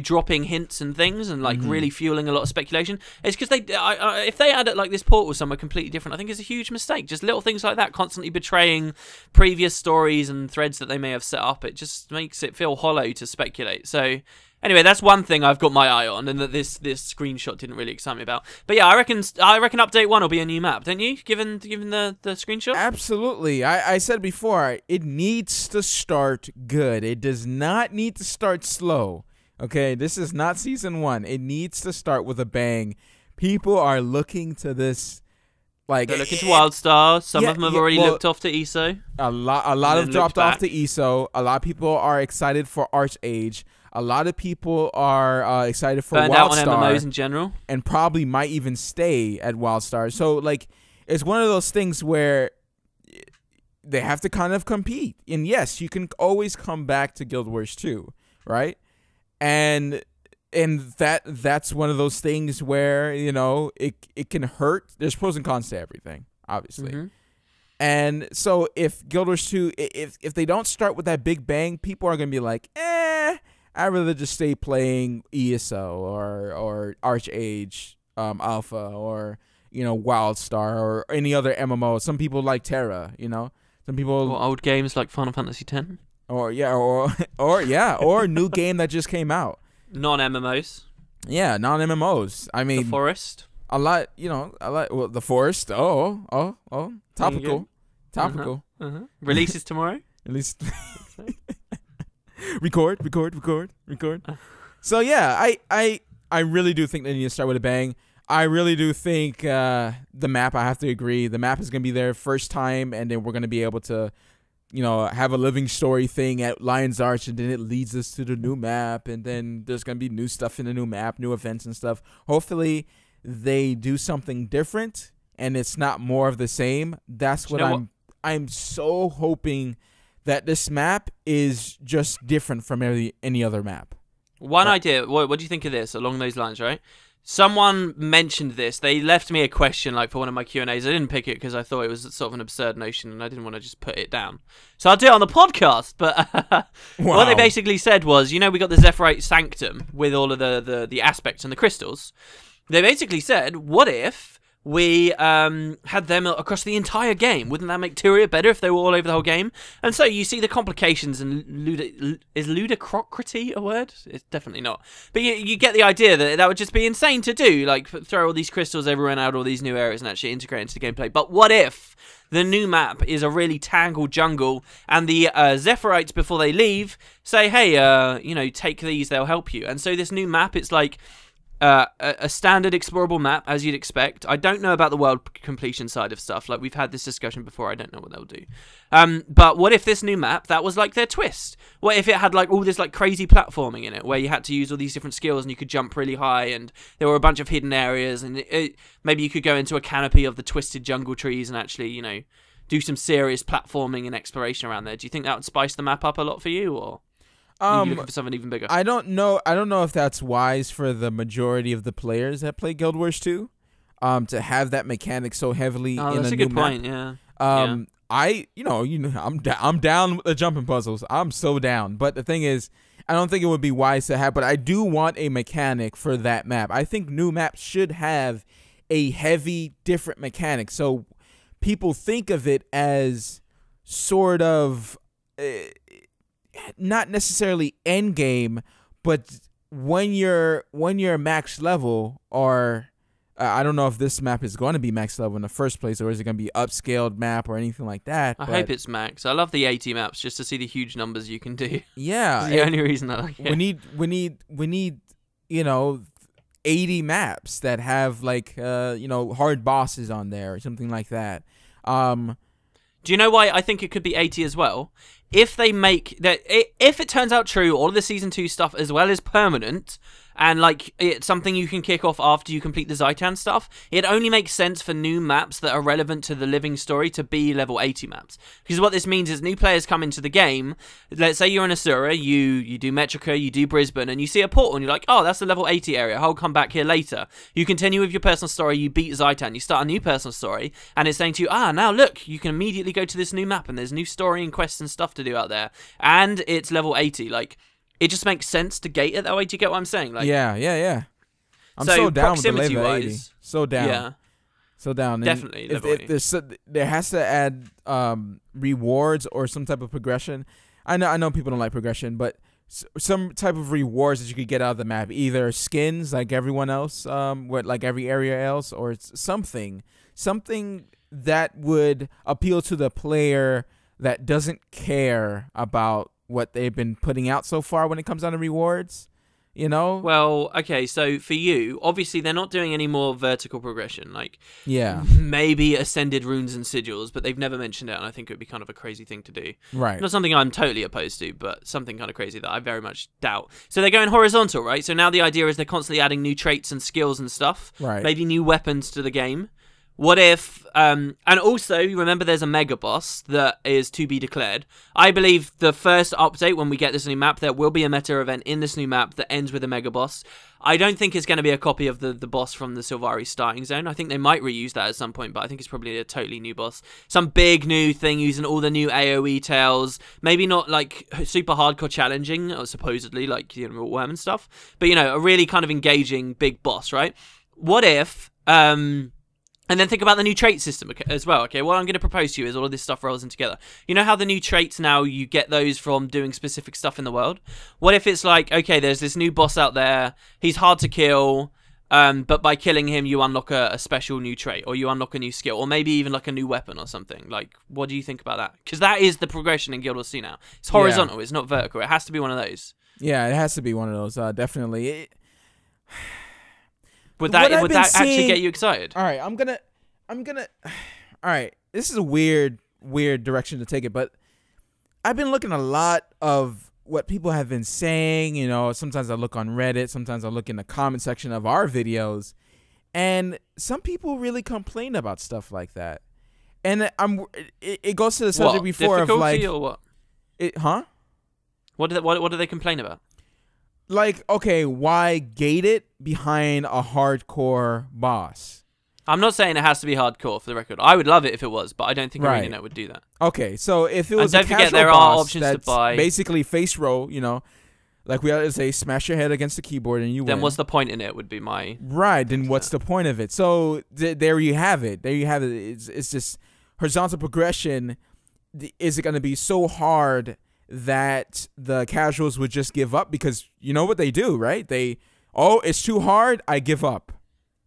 dropping hints and things and, like, really fueling a lot of speculation. It's because if they add it, like, this portal somewhere completely different, I think it's a huge mistake. Just little things like that, constantly betraying previous stories and threads that they may have set up. It just makes it feel hollow to speculate. So, anyway, that's one thing I've got my eye on, and that this screenshot didn't really excite me about. But yeah, I reckon update 1 will be a new map, don't you? Given the screenshot. Absolutely. I said before, it needs to start good. It does not need to start slow. Okay, this is not season 1. It needs to start with a bang. People are looking to this. Like, they're looking to WildStar. Some of them have already looked off to ESO. A lot have dropped off to ESO. A lot of people are excited for Archage. A lot of people are excited for Burned WildStar. out on MMOs in general. And probably might even stay at WildStar. So, like, it's one of those things where they have to kind of compete. And yes, you can always come back to Guild Wars 2, right? And that's one of those things where, you know, it can hurt. There's pros and cons to everything, obviously. And so if Guild Wars 2, if they don't start with that big bang, people are going to be like, I'd rather just stay playing ESO or Archage Alpha or, you know, WildStar or any other MMO. Some people like Terra, you know. Some people or old games like Final Fantasy X. Or or new game that just came out. Non-MMOs. Yeah, non-MMOs. I mean, The Forest. A lot, you know, The Forest. Oh, topical. Releases tomorrow. At least record. So yeah, I really do think they need to start with a bang. I really do think the map, I have to agree, the map is going to be there first time, and then we're going to be able to, you know, have a living story thing at Lion's Arch, and then it leads us to the new map, and then there's going to be new stuff in the new map, new events and stuff. Hopefully they do something different and it's not more of the same. That's what I'm so hoping, that this map is just different from any other map. One idea, what do you think of this along those lines, right? Someone mentioned this. They left me a question like for one of my Q&As. I didn't pick it because I thought it was sort of an absurd notion and I didn't want to just put it down. So I'll do it on the podcast. But what they basically said was, you know, we got the Zephyrite Sanctum with all of the aspects and the crystals. They basically said, what if we had them across the entire game? Wouldn't that make Tyria better if they were all over the whole game? And so you see the complications and is ludicrocracy a word? It's definitely not. But you get the idea that would just be insane to do, like throw all these crystals everywhere and out all these new areas and actually integrate into the gameplay. But what if the new map is a really tangled jungle and the Zephyrites, before they leave, say, hey, you know, take these, they'll help you. And so this new map, it's like a standard explorable map, as you'd expect. I don't know about the world completion side of stuff. Like, we've had this discussion before. I don't know what they'll do. But what if this new map, that was like their twist? What if it had like all this like crazy platforming in it, where you had to use all these different skills and you could jump really high, and there were a bunch of hidden areas, and maybe you could go into a canopy of the twisted jungle trees and actually, you know, do some serious platforming and exploration around there. Do you think that would spice the map up a lot for you, or are you looking for something even bigger? I don't know if that's wise for the majority of the players that play Guild Wars 2, to have that mechanic so heavily in a new map. That's a good point, yeah. I'm down with the jumping puzzles. I'm so down. But the thing is, I don't think it would be wise to have. But I do want a mechanic for that map. I think new maps should have a heavy different mechanic, so people think of it as sort of not necessarily end game, but when you're max level, or I don't know if this map is going to be max level in the first place, or is it going to be upscaled map or anything like that. I hope it's max. I love the 80 maps just to see the huge numbers you can do. Yeah, it's the only reason I like it. We need 80 maps that have like hard bosses on there or something like that. Do you know why I think it could be 80 as well? If they make that, if it turns out true, all of the season 2 stuff as well is permanent, and like it's something you can kick off after you complete the Zaitan stuff, it only makes sense for new maps that are relevant to the living story to be level 80 maps. Because what this means is new players come into the game. Let's say you're in Asura, you do Metrica, you do Brisbane, and you see a portal, and you're like, oh, that's the level 80 area. I'll come back here later. You continue with your personal story. You beat Zaitan. You start a new personal story, and it's saying to you, now look, you can immediately go to this new map, and there's new story and quests and stuff to do out there, and it's level 80. Like, it just makes sense to gate it that way. Do you get what I'm saying? Like, yeah. I'm so down with the level 80. So down. Yeah. So down. Definitely. There has to add rewards or some type of progression. I know people don't like progression, but some type of rewards that you could get out of the map. Either skins like everyone else, like every area else, or it's something that would appeal to the player that doesn't care about what they've been putting out so far when it comes down to rewards, Well, okay, so for you, obviously they're not doing any more vertical progression, like maybe ascended runes and sigils, but they've never mentioned it, and I think it would be kind of a crazy thing to do. Right. Not something I'm totally opposed to, but something kind of crazy that I very much doubt. So they're going horizontal, right? So now the idea is they're constantly adding new traits and skills and stuff, right? Maybe new weapons to the game. What if, and also, remember there's a mega boss that is to be declared. I believe the first update, when we get this new map, there will be a meta event in this new map that ends with a mega boss. I don't think it's going to be a copy of the boss from the Sylvari starting zone. I think they might reuse that at some point, but I think it's probably a totally new boss. Some big new thing using all the new AoE tails. Maybe not like super hardcore challenging, or supposedly like Worm and stuff, but a really kind of engaging big boss, right? What if, and then think about the new trait system as well. Okay, what I'm going to propose to you is all of this stuff rolls in together. You know how the new traits now, you get those from doing specific stuff in the world? What if it's like, okay, there's this new boss out there. He's hard to kill, but by killing him, you unlock a special new trait, or you unlock a new skill, or maybe even like a new weapon or something. Like, what do you think about that? Because that is the progression in Guild Wars 2 now. It's horizontal. It's not vertical. It has to be one of those. Yeah, it has to be one of those. Definitely. Would that actually get you excited? All right, I'm gonna. All right, this is a weird direction to take it, but I've been looking a lot of what people have been saying. Sometimes I look on Reddit, sometimes I look in the comment section of our videos, and some people really complain about stuff like that. And it goes to the subject before of like, or what? What do they complain about? Like, okay, why gate it behind a hardcore boss? I'm not saying it has to be hardcore, for the record. I would love it if it was, but I don't think ArenaNet would do that. Okay, so if it was and a don't casual forget, there boss are options that's to buy. Basically face roll, like we always say, smash your head against the keyboard and you win. Then what's the point in it? Would be my right. Then what's the point of it? So there you have it. There you have it. It's just horizontal progression. Is it going to be so hard that the casuals would just give up? Because you know what they do, right? It's too hard, I give up.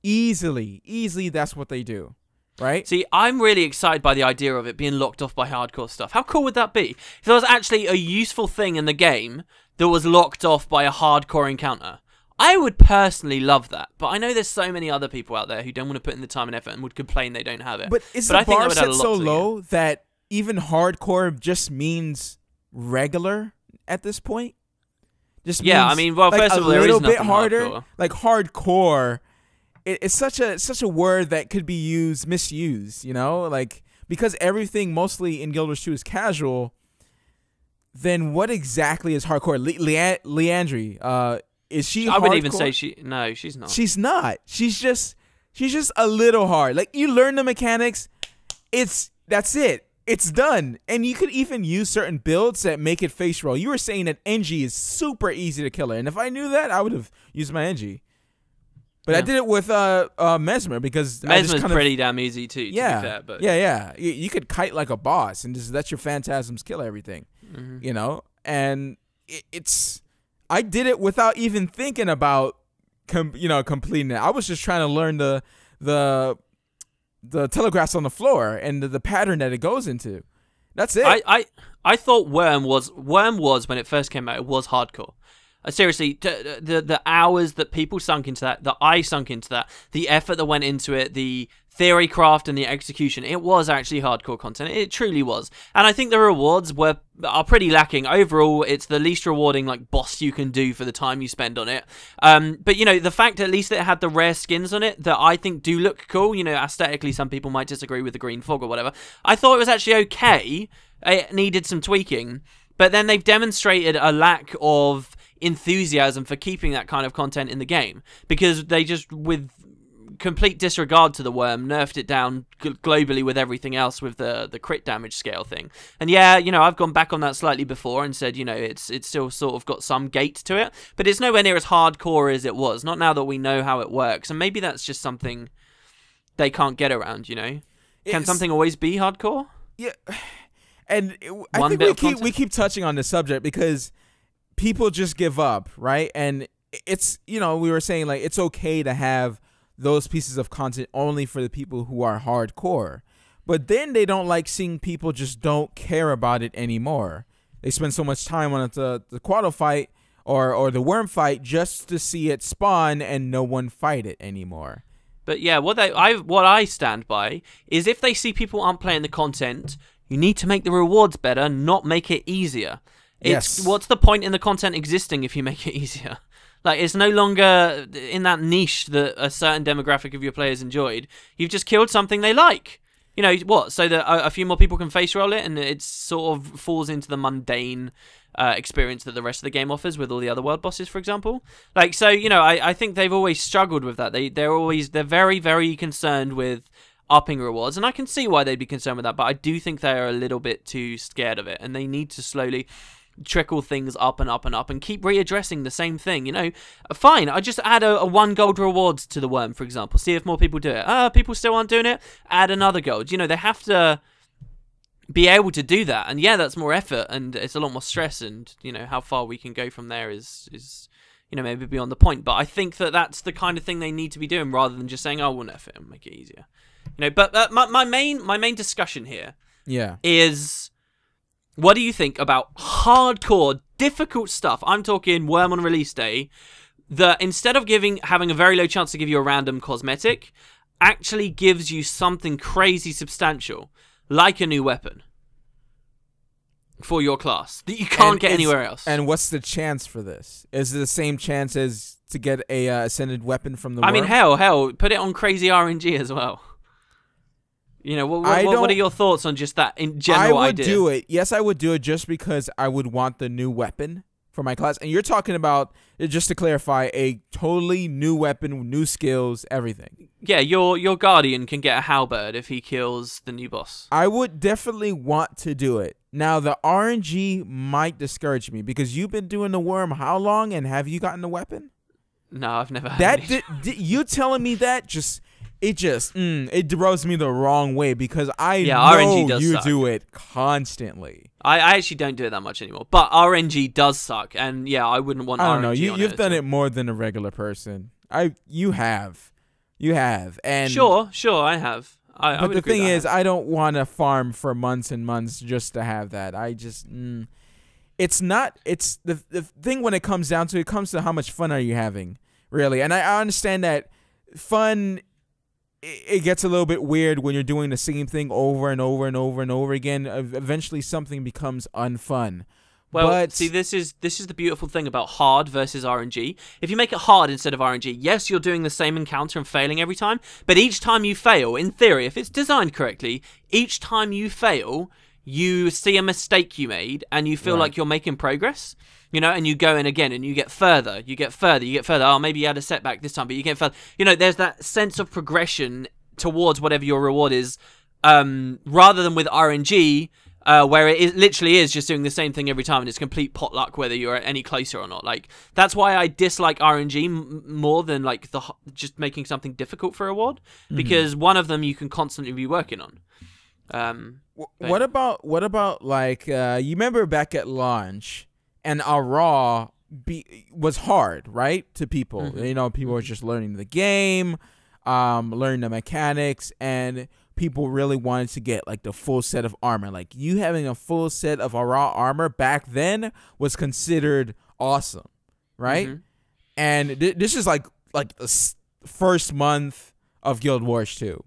Easily, that's what they do, right? See, I'm really excited by the idea of it being locked off by hardcore stuff. How cool would that be? If there was actually a useful thing in the game that was locked off by a hardcore encounter, I would personally love that. But I know there's so many other people out there who don't want to put in the time and effort and would complain they don't have it. But is the bar set so low that even hardcore just means regular at this point? Just means, I mean, well, like, first of all, there is nothing harder. Hardcore. Like hardcore, it's such a word that could be misused. Like, because everything mostly in Guild Wars 2 is casual. Then what exactly is hardcore? Leandri, is she? I hardcore? wouldn't even say No, she's not. She's not. She's just a little hard. Like, you learn the mechanics. That's it. it's done. And you could even use certain builds that make it face roll. You were saying that NG is super easy to kill her, and if I knew that, I would have used my NG. But I did it with Mesmer because Mesmer's pretty damn easy too. Yeah, to be fair, but You could kite like a boss, and just let your phantasms kill everything. You know, and I did it without even thinking about completing it. I was just trying to learn the telegraphs on the floor and the pattern that it goes into. That's it. I thought Worm was when it first came out. It was hardcore. Seriously, the hours that people sunk into that I sunk into that, the effort that went into it, the theory craft and the execution, it was actually hardcore content. It truly was. And I think the rewards are pretty lacking. Overall, it's the least rewarding like boss you can do for the time you spend on it. But you know, the fact at least it had the rare skins on it that I think do look cool. You know, aesthetically, some people might disagree with the green fog or whatever. I thought it was actually okay. It needed some tweaking. But then they've demonstrated a lack of enthusiasm for keeping that kind of content in the game, because they just, with complete disregard to the worm, nerfed it down globally with everything else with the crit damage scale thing. And yeah, you know, I've gone back on that slightly before and said, you know, it's still sort of got some gate to it, but it's nowhere near as hardcore as it was, not now that we know how it works. And maybe that's just something they can't get around, you know. Can something always be hardcore? Yeah. And I think we keep touching on this subject because people just give up, right? And it's, you know, we were saying like it's okay to have those pieces of content only for the people who are hardcore, but then they don't like seeing people just don't care about it anymore. They spend so much time on the Quaddle fight or the worm fight just to see it spawn and no one fight it anymore. But yeah, what I stand by is if they see people aren't playing the content, you need to make the rewards better, not make it easier. Yes. What's the point in the content existing if you make it easier? Like, it's no longer in that niche that a certain demographic of your players enjoyed. You've just killed something they like. You know, what? So that a few more people can face roll it and it sort of falls into the mundane experience that the rest of the game offers with all the other world bosses, for example. Like, so, you know, I think they've always struggled with that. They're very, very concerned with upping rewards, and I can see why they'd be concerned with that, but I do think they're a little bit too scared of it, and they need to slowly trickle things up and up and up and keep readdressing the same thing. You know, fine, I just add a 1 gold reward to the worm, for example, see if more people do it. People still aren't doing it, add another gold. You know, they have to be able to do that, and yeah, that's more effort and it's a lot more stress, and you know, how far we can go from there is you know, maybe beyond the point. But I think that that's the kind of thing they need to be doing, rather than just saying, oh, we'll nerf it and make it easier. You know, but my main discussion here is, what do you think about hardcore, difficult stuff? I'm talking worm on release day, that instead of having a very low chance to give you a random cosmetic, actually gives you something crazy substantial, like a new weapon for your class that you can't get anywhere else. And what's the chance for this? Is it the same chance as to get a ascended weapon from the worm? I mean, hell, put it on crazy RNG as well. You know, what are your thoughts on just that in general idea? I would do it. Yes, I would do it just because I would want the new weapon for my class. And you're talking about, just to clarify, a totally new weapon, new skills, everything. Yeah, your guardian can get a halberd if he kills the new boss. I would definitely want to do it. Now, the RNG might discourage me because you've been doing the worm how long, and have you gotten the weapon? No, I've never had it. You telling me that it rubs me the wrong way, because I know RNG does you suck. do it constantly. I actually don't do it that much anymore, but RNG does suck, and yeah, I wouldn't want RNG. I don't know. You've done it more than a regular person. You have, and sure, I have. But the thing is, I don't want to farm for months and months just to have that. I just, it's not. It's the thing when it comes down to it, comes to how much fun are you having, really. And I understand that fun, it gets a little bit weird when you're doing the same thing over and over and over and over again. Eventually, something becomes unfun. Well, see, this is the beautiful thing about hard versus RNG. If you make it hard instead of RNG, yes, you're doing the same encounter and failing every time, but each time you fail, in theory, if it's designed correctly, each time you fail, you see a mistake you made, and you feel like you're making progress, you know, and you go in again, and you get further, Oh, maybe you had a setback this time, but you get further. You know, there's that sense of progression towards whatever your reward is, rather than with RNG, where it literally is just doing the same thing every time, and it's complete potluck whether you're any closer or not. Like, that's why I dislike RNG more than like just making something difficult for a WOD, because one of them you can constantly be working on. What about like you remember back at launch, and our raw was hard, right, to people. People were just learning the game, learning the mechanics, and people really wanted to get like the full set of armor. Like, you having a full set of raw armor back then was considered awesome, right? And this is like the first month of Guild Wars 2.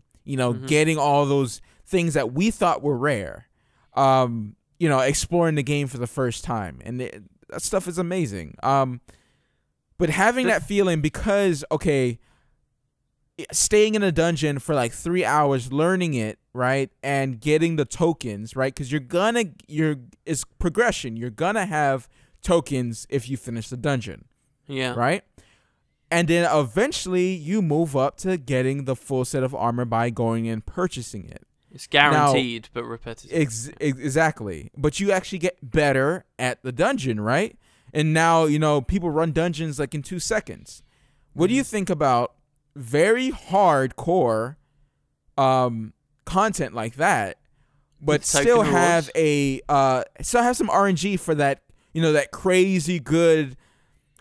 Getting all those things that we thought were rare. Exploring the game for the first time, and that stuff is amazing. But having that feeling, because staying in a dungeon for like 3 hours, learning it, right, and getting the tokens, right, because it's progression. You're gonna have tokens if you finish the dungeon, right, and then eventually you move up to getting the full set of armor by going and purchasing it. It's guaranteed, but repetitive. Exactly, but you actually get better at the dungeon, right? And now people run dungeons like in 2 seconds. What do you think about very hardcore content like that, but still have some RNG for that, that crazy good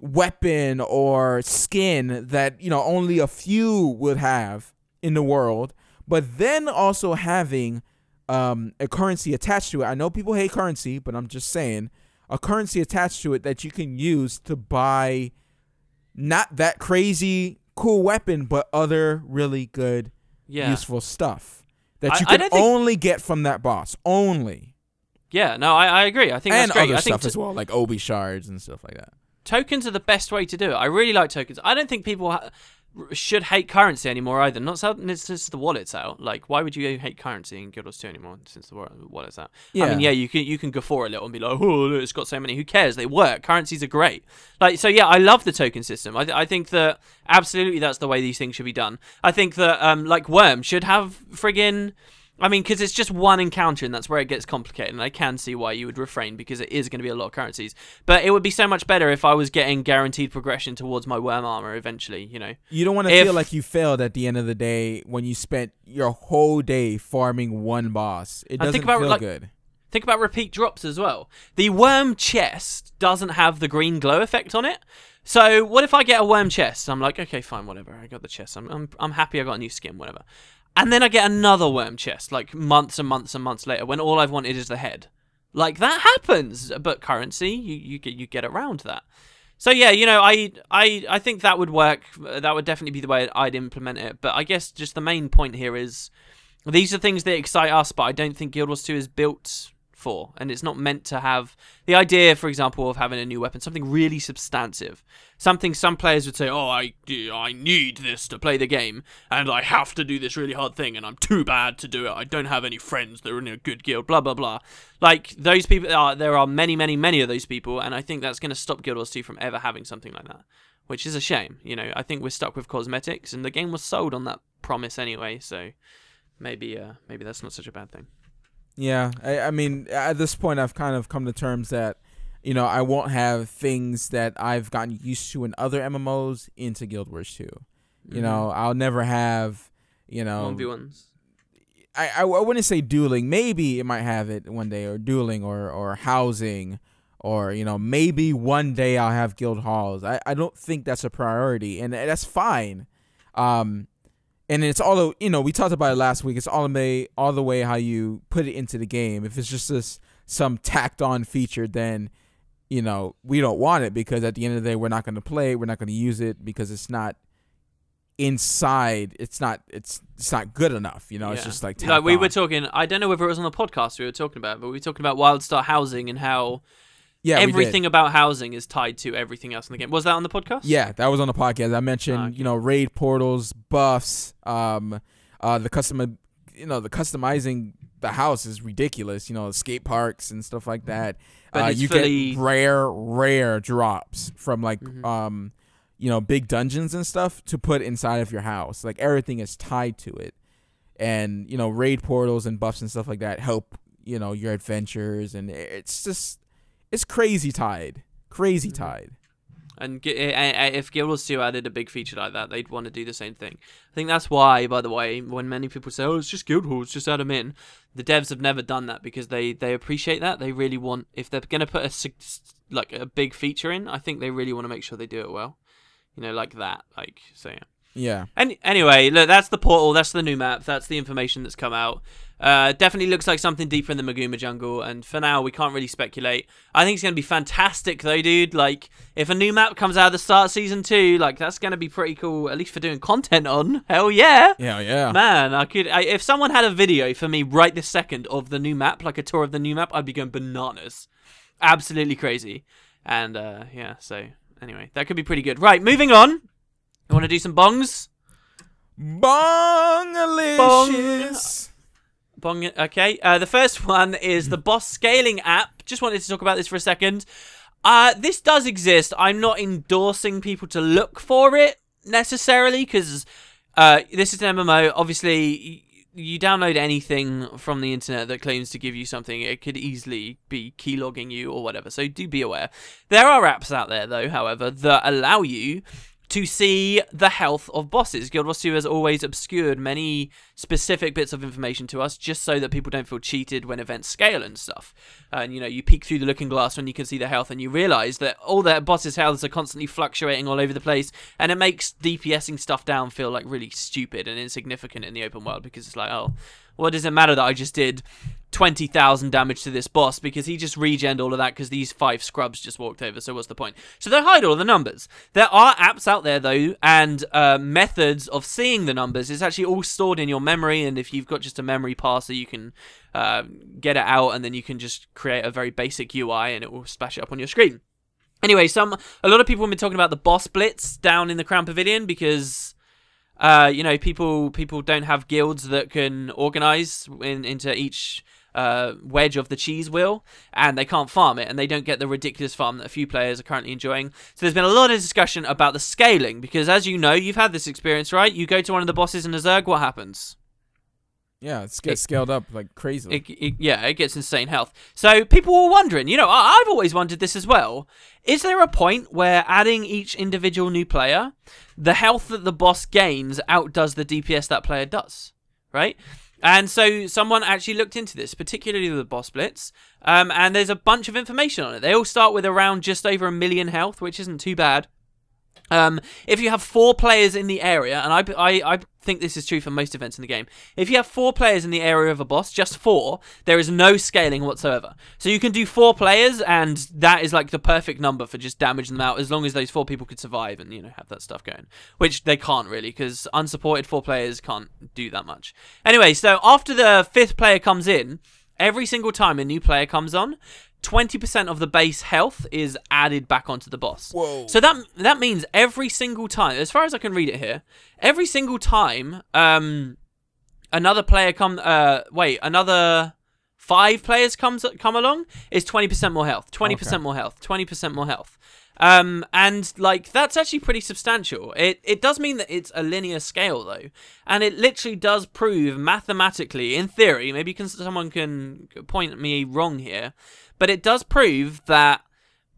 weapon or skin that only a few would have in the world, but then also having a currency attached to it. I know people hate currency, but I'm just saying, a currency attached to it that you can use to buy not that crazy cool weapon, but other really good, useful stuff that you can only get from that boss. Only. Yeah, no, I agree. I think that's great. And other I think stuff as well, like Obi shards and stuff like that. Tokens are the best way to do it. I really like tokens. I don't think people should hate currency anymore either. Not since the wallet's out. Like, why would you hate currency in Guild Wars 2 anymore since the wallet's out? Yeah. I mean, you can guffaw a little and be like, oh, look, it's got so many. Who cares? They work. Currencies are great. Like, so yeah, I love the token system. I think that absolutely that's the way these things should be done. I think that like Worm should have friggin'. I mean, because it's just one encounter, and that's where it gets complicated, and I can see why you would refrain, because it is going to be a lot of currencies. But it would be so much better if I was getting guaranteed progression towards my worm armor eventually, You don't want to feel like you failed at the end of the day when you spent your whole day farming one boss. It doesn't feel good. Think about repeat drops as well. The worm chest doesn't have the green glow effect on it. So what if I get a worm chest? I'm like, okay, fine, whatever. I got the chest. I'm happy I got a new skin, whatever. And then I get another worm chest, like months and months and months later, when all I've wanted is the head. Like, that happens, but currency, you get around that. So yeah, I think that would work. That would definitely be the way I'd implement it. But I guess just the main point here is, these are things that excite us, but I don't think Guild Wars 2 is built for, and it's not meant to have the idea, for example, of having a new weapon, something really substantive, something some players would say, oh, I need this to play the game, and I have to do this really hard thing, and I'm too bad to do it, I don't have any friends that are in a good guild, blah blah blah. Like, those people there are many of those people, and I think that's going to stop Guild Wars 2 from ever having something like that, which is a shame. I think we're stuck with cosmetics, and the game was sold on that promise anyway, so maybe that's not such a bad thing. Yeah, I mean, at this point, I've kind of come to terms that, I won't have things that I've gotten used to in other MMOs into Guild Wars 2. I'll never have, 1v1s. I wouldn't say dueling. Maybe it might have it one day, or dueling, or housing, or, maybe one day I'll have guild halls. I don't think that's a priority, and that's fine. And it's all, we talked about it last week. It's all the way how you put it into the game. If it's just some tacked on feature, then, we don't want it, because at the end of the day, we're not going to play it. We're not going to use it because it's not inside. It's not good enough. It's just like tacked we on. were talking, I don't know whether it was on the podcast we were talking about, but we were talking about WildStar housing and how everything about housing is tied to everything else in the game. Was that on the podcast? Yeah, that was on the podcast. I mentioned, raid portals, buffs, the customizing the house is ridiculous. Skate parks and stuff like that. But you get rare drops from like big dungeons and stuff to put inside of your house. Like, everything is tied to it. and raid portals and buffs and stuff like that help your adventures, and it's crazy tide. And if Guild Wars 2 added a big feature like that, they'd want to do the same thing. I think that's why, by the way, when many people say, oh, it's just Guild Wars, just add them in, the devs have never done that because they appreciate that. They really want, if they're going to put a big feature in, I think they really want to make sure they do it well. Like that. So yeah. Yeah. And anyway, look, that's the portal, that's the new map, that's the information that's come out. Definitely looks like something deeper in the Maguma jungle, and for now we can't really speculate. I think it's going to be fantastic though, dude. Like, if a new map comes out at the start of season 2, like, that's going to be pretty cool, at least for doing content on. Hell yeah. Yeah. Man, if someone had a video for me right this second of the new map, like a tour of the new map, I'd be going bananas. Absolutely crazy. And yeah, so anyway, that could be pretty good. Right, moving on. You want to do some bongs? Bongalicious. Bong. Okay. The first one is the boss scaling app. Just wanted to talk about this for a second. This does exist. I'm not endorsing people to look for it necessarily because this is an MMO. Obviously, you download anything from the internet that claims to give you something, it could easily be keylogging you or whatever. So do be aware. There are apps out there, though, however, that allow you to see the health of bosses. Guild Wars 2 has always obscured many specific bits of information to us just so that people don't feel cheated when events scale and stuff. And, you peek through the looking glass when you can see the health and you realise that all their bosses' healths are constantly fluctuating all over the place, and it makes DPSing stuff down feel like really stupid and insignificant in the open world because it's like, oh, what does it matter that I just did 20,000 damage to this boss because he just regened all of that because these 5 scrubs just walked over, so what's the point? So they hide all the numbers. There are apps out there, though, and methods of seeing the numbers. It's actually all stored in your memory, and if you've got just a memory parser, you can get it out, and then you can just create a very basic UI, and it will splash it up on your screen. Anyway, a lot of people have been talking about the boss blitz down in the Crown Pavilion because people don't have guilds that can organize into each wedge of the cheese wheel, and they can't farm it, and they don't get the ridiculous farm that a few players are currently enjoying. So there's been a lot of discussion about the scaling, because as you know, you've had this experience, right? You go to one of the bosses in a Zerg, what happens? Yeah, it gets scaled up like crazy. It gets insane health. So people were wondering, I've always wondered this as well. Is there a point where adding each individual new player, the health that the boss gains outdoes the DPS that player does, right? And so someone actually looked into this, particularly with the boss blitz, and there's a bunch of information on it. They all start with around just over 1 million health, which isn't too bad. If you have 4 players in the area, and I think this is true for most events in the game, if you have 4 players in the area of a boss, just 4, there is no scaling whatsoever. So you can do 4 players, and that is like the perfect number for just damaging them out, as long as those 4 people could survive and, have that stuff going. Which they can't really, because unsupported 4 players can't do that much. Anyway, so after the 5th player comes in, every single time a new player comes on, 20% of the base health is added back onto the boss. Whoa. So that means every single time, as far as I can read it here, every single time another 5 players come along is 20% more health, 20% more health, 20% more health. And like that's actually pretty substantial. It does mean that it's a linear scale though, and it literally does prove mathematically, in theory, maybe someone can point me wrong here, but it does prove that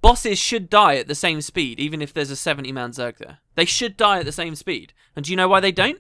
bosses should die at the same speed, even if there's a 70-man Zerg there. They should die at the same speed. And do you know why they don't?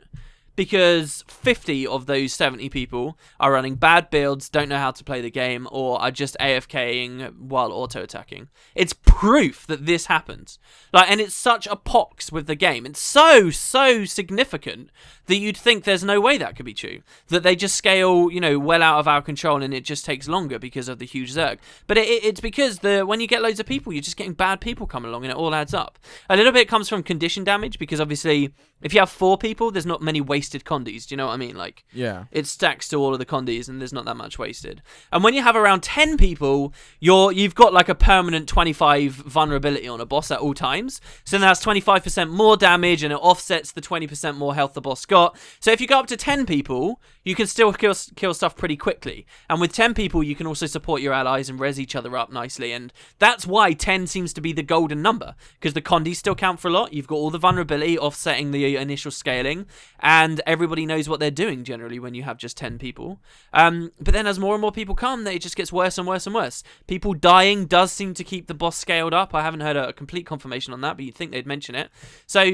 Because 50 of those 70 people are running bad builds, don't know how to play the game, or are just AFKing while auto-attacking. It's proof that this happens. And it's such a pox with the game. It's so significant that you'd think there's no way that could be true. That they just scale, well out of our control, and it just takes longer because of the huge Zerg. But it's because when you get loads of people, you're just getting bad people coming along, and it all adds up. A little bit comes from condition damage, because obviously, if you have 4 people, there's not many wasted condies. Do you know what I mean? Yeah. It stacks to all of the condies, and there's not that much wasted. And when you have around 10 people, you've got like a permanent 25 vulnerability on a boss at all times. So then that's 25% more damage, and it offsets the 20% more health the boss got. So if you go up to 10 people, you can still kill stuff pretty quickly. And with 10 people, you can also support your allies and res each other up nicely. And that's why 10 seems to be the golden number, because the condis still count for a lot. You've got all the vulnerability offsetting the initial scaling, and everybody knows what they're doing generally when you have just 10 people. But then as more and more people come, it just gets worse and worse and worse. People dying does seem to keep the boss scaled up. I haven't heard a complete confirmation on that, but you'd think they'd mention it. So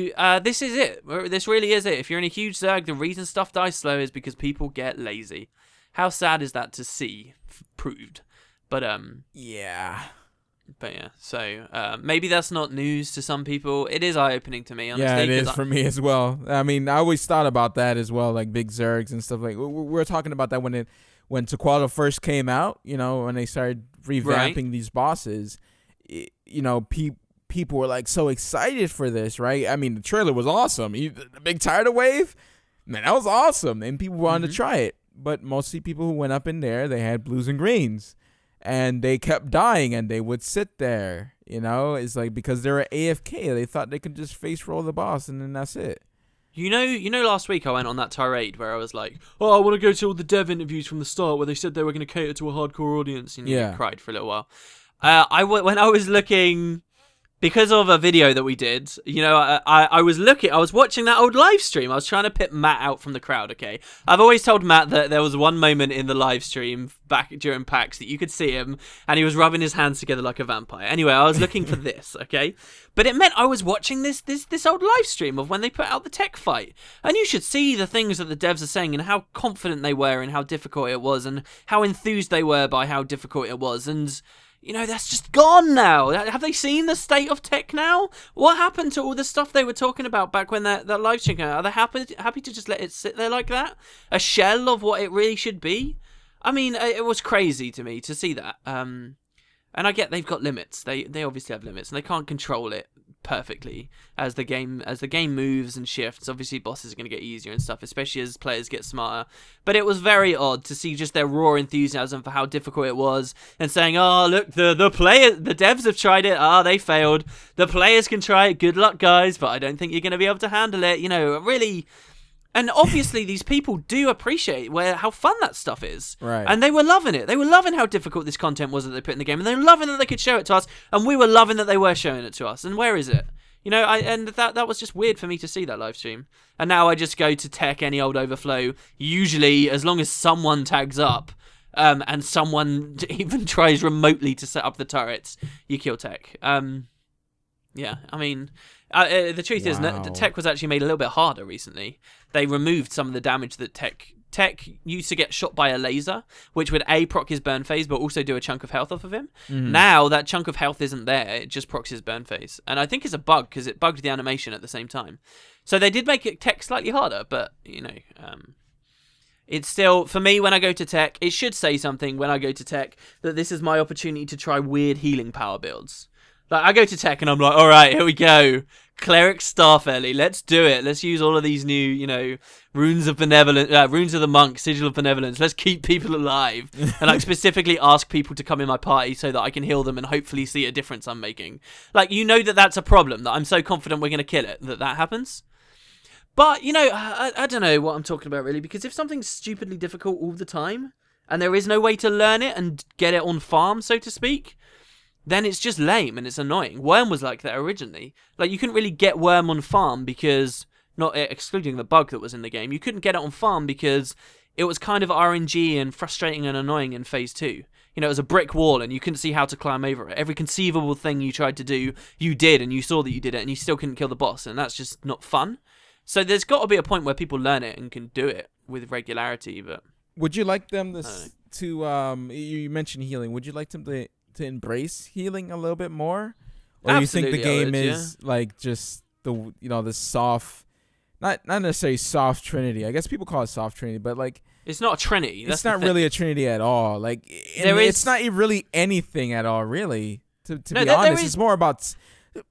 this is it. This really is it. If you're in a huge Zerg, the reason stuff dies slow is because people get lazy. How sad is that to see proved? But yeah. But yeah, so maybe that's not news to some people. It is eye-opening to me, honestly. Yeah, it is for me as well. I mean, I always thought about that as well, like big Zergs and stuff. Like we were talking about that when Tequila first came out, you know, when they started revamping these bosses, you know, people were like so excited for this, right? I mean, the trailer was awesome. The big tidal wave, man, that was awesome, and people wanted to try it. But mostly people who went up in there, they had blues and greens, and they kept dying, and they would sit there. You know, it's like because they were AFK, they thought they could just face roll the boss, and then that's it. You know, last week I went on that tirade where I was like, "Oh, I want to go to all the dev interviews from the start where they said they were going to cater to a hardcore audience," and I cried for a little while. When I was looking, because of a video that we did, you know, I was watching that old live stream. I was trying to pick Matt out from the crowd, okay? I've always told Matt that there was one moment in the live stream back during PAX that you could see him and he was rubbing his hands together like a vampire. Anyway, I was looking for this, okay? But it meant I was watching this old live stream of when they put out the tech fight. And you should see the things that the devs are saying and how confident they were and how difficult it was and how enthused they were by how difficult it was. And you know, that's just gone now. Have they seen the state of tech now? What happened to all the stuff they were talking about back when that live stream came out? Are they happy to just let it sit there like that? A shell of what it really should be? I mean, it was crazy to me to see that. And I get they've got limits. They obviously have limits, and they can't control it perfectly as the game moves and shifts. Obviously, bosses are going to get easier and stuff, especially as players get smarter. But it was very odd to see just their raw enthusiasm for how difficult it was, and saying, "Oh, look, the devs have tried it. Ah, they failed. The players can try it. Good luck, guys. But I don't think you're going to be able to handle it." You know, really. And obviously, these people do appreciate how fun that stuff is. Right. And they were loving it. They were loving how difficult this content was that they put in the game. And they were loving that they could show it to us. And we were loving that they were showing it to us. And where is it? You know, and that was just weird for me to see that live stream. And now I just go to tech, any old overflow. Usually, as long as someone tags up, and someone even tries remotely to set up the turrets, you kill tech. Yeah, I mean, the truth is that tech was actually made a little bit harder recently. They removed some of the damage that tech used to get shot by a laser, which would proc his burn phase, but also do a chunk of health off of him. Now that chunk of health isn't there; it just procs his burn phase, and I think it's a bug because it bugged the animation at the same time. So they did make it tech slightly harder, but you know, it's still, for me, when I go to tech, it should say something when I go to tech that this is my opportunity to try weird healing power builds. Like, I go to tech and I'm like, all right, here we go. Cleric Staff Ellie, let's do it. Let's use all of these new, you know, runes of benevolence, runes of the monk, sigil of benevolence. Let's keep people alive. And like specifically ask people to come in my party so that I can heal them and hopefully see a difference I'm making. Like, you know that that's a problem, that I'm so confident we're going to kill it, that happens. But, you know, I don't know what I'm talking about really, because if something's stupidly difficult all the time and there is no way to learn it and get it on farm, so to speak, then it's just lame and it's annoying. Worm was like that originally. Like, you couldn't really get Worm on farm because, not excluding the bug that was in the game, you couldn't get it on farm because it was kind of RNG and frustrating and annoying in Phase 2. You know, it was a brick wall and you couldn't see how to climb over it. Every conceivable thing you tried to do, you did, and you saw that you did it, and you still couldn't kill the boss, and that's just not fun. So there's got to be a point where people learn it and can do it with regularity, but... Would you like them to you mentioned healing, would you like them to embrace healing a little bit more, or Absolutely, do you think the game is like just the soft, not necessarily soft Trinity? I guess people call it soft Trinity, but like it's not a Trinity. It's not really a Trinity at all. Like it's not really anything at all, really. To be honest, it's more about.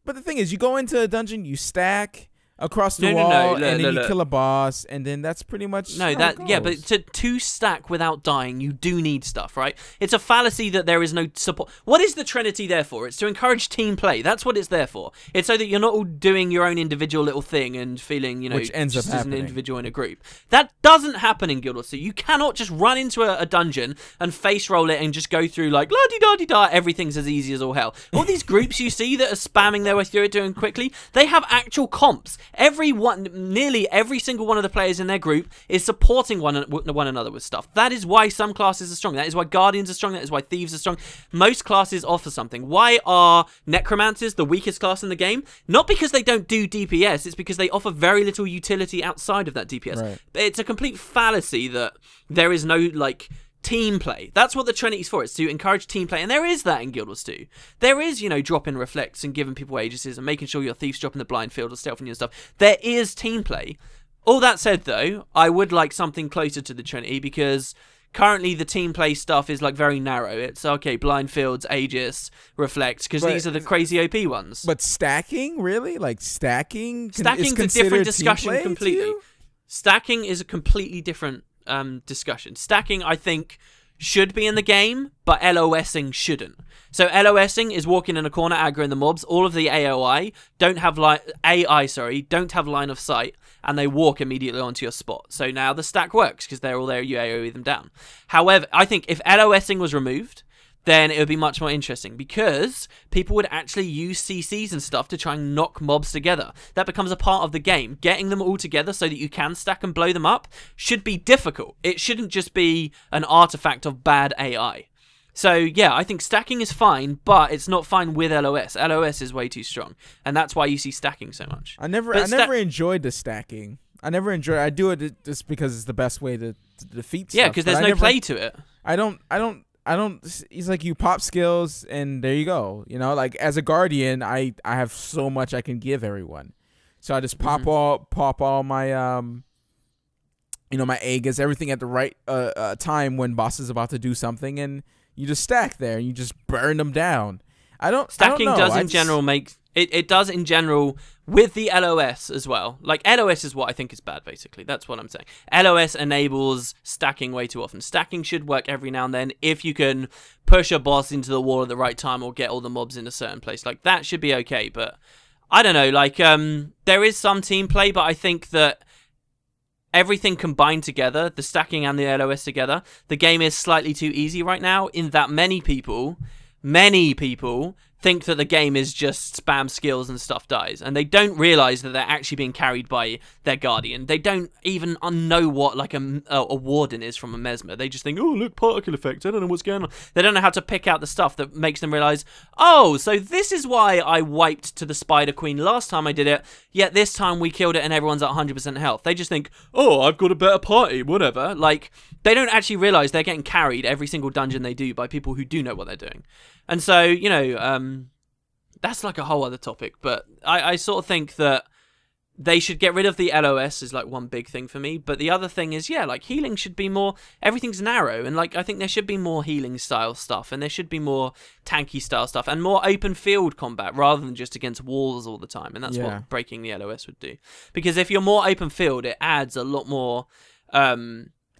But the thing is, you go into a dungeon, you stack. across the No, wall, look, and then you look. kill a boss, and then that's pretty much No, how that it yeah, but goes. to stack without dying, you do need stuff, right? It's a fallacy that there is no support. What is the Trinity there for? It's to encourage team play. That's what it's there for. It's so that you're not all doing your own individual little thing and feeling, you know, Which ends just up as an happening. individual in a group. That doesn't happen in Guild Wars 2. You cannot just run into a dungeon and face roll it and just go through like la-di-da-di-da, everything's as easy as all hell. All these groups you see that are spamming their way through it doing quickly, they have actual comps. Nearly every single one of the players in their group is supporting one another with stuff. That is why some classes are strong. That is why Guardians are strong. That is why Thieves are strong. Most classes offer something. Why are Necromancers the weakest class in the game? Not because they don't do DPS, it's because they offer very little utility outside of that DPS. Right. It's a complete fallacy that there is no, like, team play. That's what the Trinity's for. It's to encourage team play, and there is that in Guild Wars 2. There is, you know, dropping reflects and giving people agencies and making sure your thieves dropping the blind field or stealthing you and stuff. There is team play. All that said, though, I would like something closer to the Trinity, because currently the team play stuff is like very narrow. It's okay, blind fields, Aegis, reflect, because these are the crazy OP ones. But stacking, really? Like stacking? Stacking's a different discussion completely. Stacking is a completely different discussion. Stacking, I think, should be in the game, but LOSing shouldn't. So LOSing is walking in a corner, aggroing the mobs. All of the AI don't have line of sight, and they walk immediately onto your spot. So now the stack works because they're all there. You AoE them down. However, I think if LOSing was removed, then it would be much more interesting, because people would actually use CCs and stuff to try and knock mobs together. That becomes a part of the game. Getting them all together so that you can stack and blow them up should be difficult. It shouldn't just be an artifact of bad AI. So yeah, I think stacking is fine, but it's not fine with LOS. LOS is way too strong, and that's why you see stacking so much. I never enjoyed the stacking. I do it just because it's the best way to defeat stuff. Yeah, because there's no play to it. I don't. It's like you pop skills and there you go. You know, like as a guardian, I have so much I can give everyone. So I just pop all my my Aegis, everything at the right time when boss is about to do something, and you just stack there and you just burn them down. Stacking does in general make it does in general with the LOS as well. Like LOS is what I think is bad, basically. That's what I'm saying. LOS enables stacking way too often. Stacking should work every now and then if you can push a boss into the wall at the right time or get all the mobs in a certain place. Like that should be okay, but I don't know, like there is some team play, but I think that everything combined together, the stacking and the LOS together, the game is slightly too easy right now, in that many people think that the game is just spam skills and stuff dies, and they don't realize that they're actually being carried by their guardian. They don't even know what like a warden is from a mesmer. They just think, oh look, particle effect, I don't know what's going on. They don't know how to pick out the stuff that makes them realize, oh, so this is why I wiped to the Spider Queen last time I did it, yet this time we killed it and everyone's at 100% health. They just think, oh, I've got a better party, whatever. Like, they don't actually realize they're getting carried every single dungeon they do by people who do know what they're doing. And so, you know, that's like a whole other topic, but I sort of think that they should get rid of the LOS is like one big thing for me. But the other thing is, yeah, like healing should be more, everything's narrow, and like I think there should be more healing style stuff, and there should be more tanky style stuff, and more open field combat rather than just against walls all the time. And that's what breaking the LOS would do. Because if you're more open field, it adds a lot more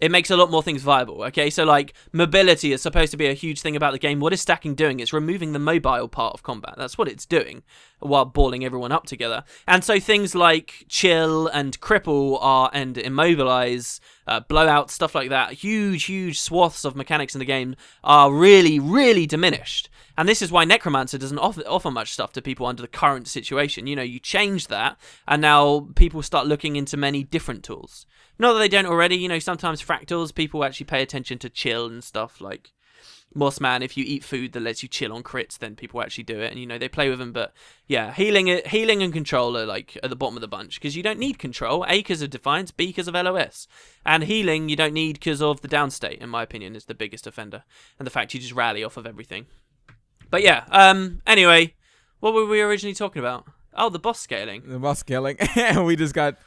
it makes a lot more things viable, okay? So, like, mobility is supposed to be a huge thing about the game. What is stacking doing? It's removing the mobile part of combat. That's what it's doing, while balling everyone up together. And so things like chill and cripple and immobilize, blowout, stuff like that, huge swaths of mechanics in the game are really, really diminished. And this is why Necromancer doesn't offer much stuff to people under the current situation. You know, you change that, and now people start looking into many different tools. Not that they don't already, you know, sometimes fractals, people actually pay attention to chill and stuff, like Mossman, if you eat food that lets you chill on crits, then people actually do it, and, you know, they play with them. But, yeah, healing and control are, like, at the bottom of the bunch, because you don't need control, A, because of Defiance, B, because of LOS. And healing, you don't need because of the downstate, in my opinion, is the biggest offender, and the fact you just rally off of everything. But, yeah, anyway, what were we originally talking about? Oh, the boss scaling. The boss scaling. We just got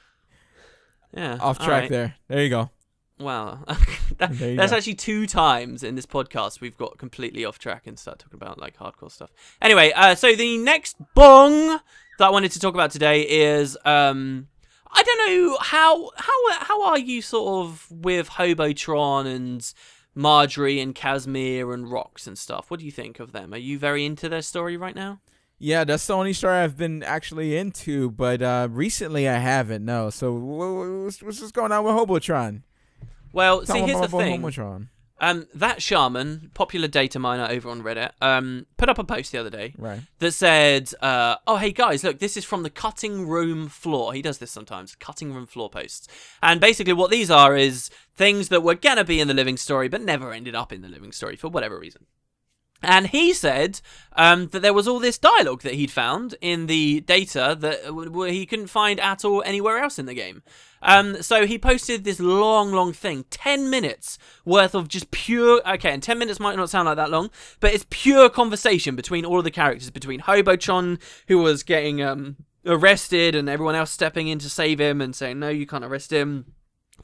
off track there. There you go. Wow. That's actually 2 times in this podcast we've got completely off track and start talking about like hardcore stuff. Anyway, so the next bong that I wanted to talk about today is I don't know how are you sort of with Hobotron and Marjorie and Casimir and Rox and stuff? What do you think of them? Are you very into their story right now? Yeah, that's the only story I've been actually into, but recently I haven't. No. So what's going on with Hobotron? Well, see, here's the thing. Hobotron. That shaman, popular data miner over on Reddit, put up a post the other day Right. that said, oh, hey guys, look, this is from the cutting room floor. He does this sometimes, cutting room floor posts. And basically what these are is things that were going to be in the living story but never ended up in the living story for whatever reason. And he said that there was all this dialogue that he'd found in the data that he couldn't find at all anywhere else in the game. So he posted this long thing, 10 minutes worth of just pure... Okay, and 10 minutes might not sound like that long, but it's pure conversation between all of the characters, between Hobotron, who was getting arrested, and everyone else stepping in to save him and saying, no, you can't arrest him,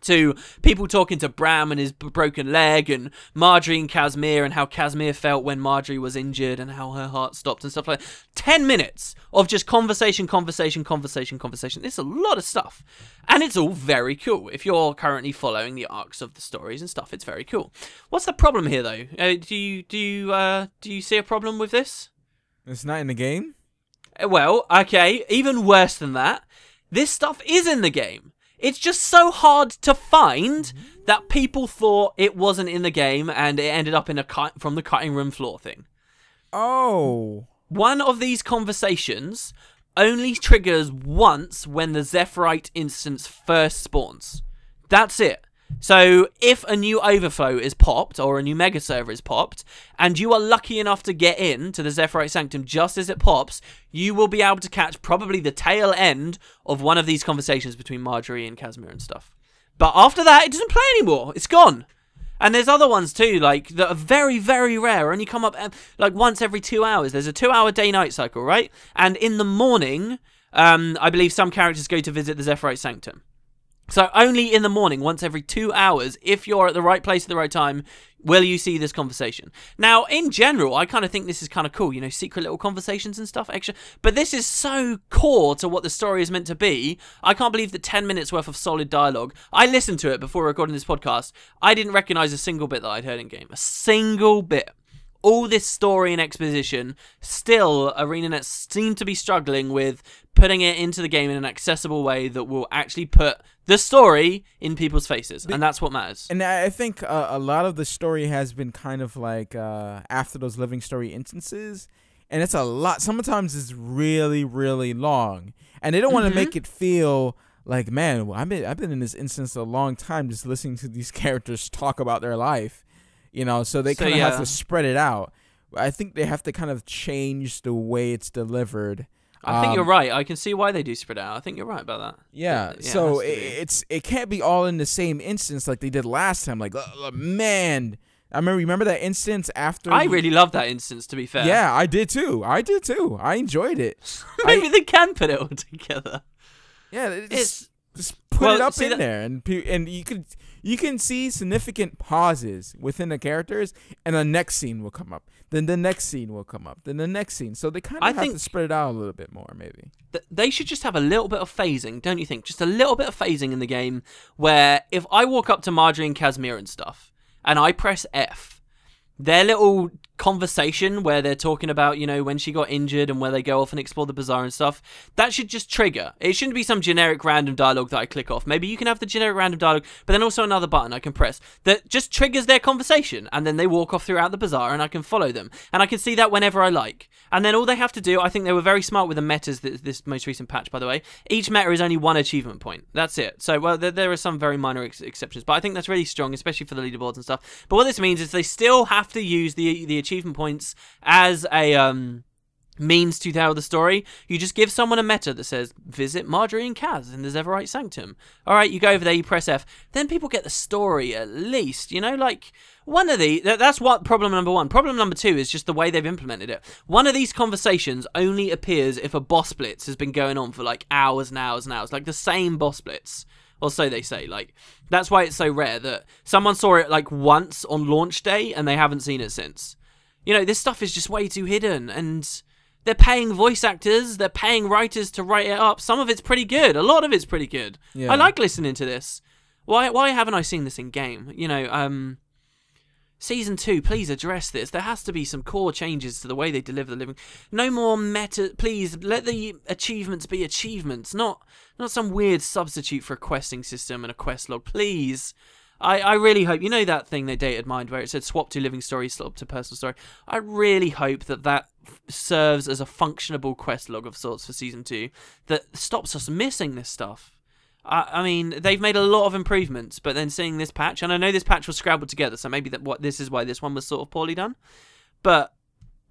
to people talking to Bram and his broken leg, and Marjorie and Casimir, and how Casimir felt when Marjorie was injured and how her heart stopped and stuff like that. 10 minutes of just conversation. It's a lot of stuff. And it's all very cool. If you're currently following the arcs of the stories and stuff, it's very cool. What's the problem here, though? Do you see a problem with this? It's not in the game? Well, okay, even worse than that. This stuff is in the game. It's just so hard to find that people thought it wasn't in the game, and it ended up in from the cutting room floor thing. Oh. One of these conversations only triggers once when the Zephyrite instance first spawns. That's it. So if a new overflow is popped, or a new mega server is popped, and you are lucky enough to get in to the Zephyrite Sanctum just as it pops, you will be able to catch probably the tail end of one of these conversations between Marjorie and Casimir and stuff. But after that, it doesn't play anymore. It's gone. And there's other ones too, like, that are very, very rare, only come up like once every 2 hours. There's a 2-hour day-night cycle, right? And in the morning, I believe some characters go to visit the Zephyrite Sanctum. So only in the morning, once every 2 hours, if you're at the right place at the right time, will you see this conversation. Now, in general, I kind of think this is kind of cool, you know, secret little conversations and stuff, extra. But this is so core to what the story is meant to be. I can't believe that 10 minutes worth of solid dialogue. I listened to it before recording this podcast. I didn't recognize a single bit that I'd heard in game. A single bit. All this story and exposition, still ArenaNet seem to be struggling with putting it into the game in an accessible way that will actually put the story in people's faces, and that's what matters. And I think a lot of the story has been kind of like after those living story instances, and it's a lot. Sometimes it's really, really long, and they don't want to make it feel like, man, well, I've been in this instance a long time, just listening to these characters talk about their life. You know, so they kind of have to spread it out. I think they have to kind of change the way it's delivered. I think you're right. I can see why they do spread out. I think you're right about that. Yeah. So it can't be all in the same instance like they did last time. Like, man, I remember that instance after. I really loved that instance, to be fair. Yeah, I did too. I enjoyed it. Maybe they can put it all together. Yeah, just put it up in there, and you can see significant pauses within the characters, and the next scene will come up. Then the next scene will come up. Then the next scene. So they kind of have to spread it out a little bit more, maybe. They should just have a little bit of phasing, don't you think? Just a little bit of phasing in the game, where if I walk up to Marjorie and Casimir and stuff, and I press F, their little conversation where they're talking about, you know, when she got injured and where they go off and explore the bazaar and stuff, that should just trigger. It shouldn't be some generic random dialogue that I click off. Maybe you can have the generic random dialogue, but then also another button I can press that just triggers their conversation, and then they walk off throughout the bazaar and I can follow them, and I can see that whenever I like. And then all they have to do, I think they were very smart with the metas, this most recent patch, by the way. Each meta is only 1 achievement point. That's it. So, well, there are some very minor exceptions, but I think that's really strong, especially for the leaderboards and stuff. But what this means is they still have to use the achievement points as a means to tell the story. You just give someone a meta that says, visit Marjorie and Kaz in the Zephyrite Sanctum. Alright, you go over there, you press F. Then people get the story, at least. You know, like, one of the... That's what problem number 1. Problem number 2 is just the way they've implemented it. One of these conversations only appears if a boss blitz has been going on for, like, hours and hours and hours. Like, the same boss blitz. Or so they say. Like, that's why it's so rare that someone saw it, like, once on launch day and they haven't seen it since. You know, this stuff is just way too hidden, and They're paying voice actors. They're paying writers to write it up. Some of it's pretty good. A lot of it's pretty good. Yeah. I like listening to this. Why haven't I seen this in game? You know, Season 2, please address this. There has to be some core changes to the way they deliver the living. No more meta. Please let the achievements be achievements, not some weird substitute for a questing system and a quest log. Please. I really hope, you know that thing they dated Mind where it said swap to living story, swap to personal story. I really hope that serves as a functionable quest log of sorts for Season 2 that stops us missing this stuff. I mean, they've made a lot of improvements, but then seeing this patch, and I know this patch was scrabbled together, so maybe this is why this one was sort of poorly done. But,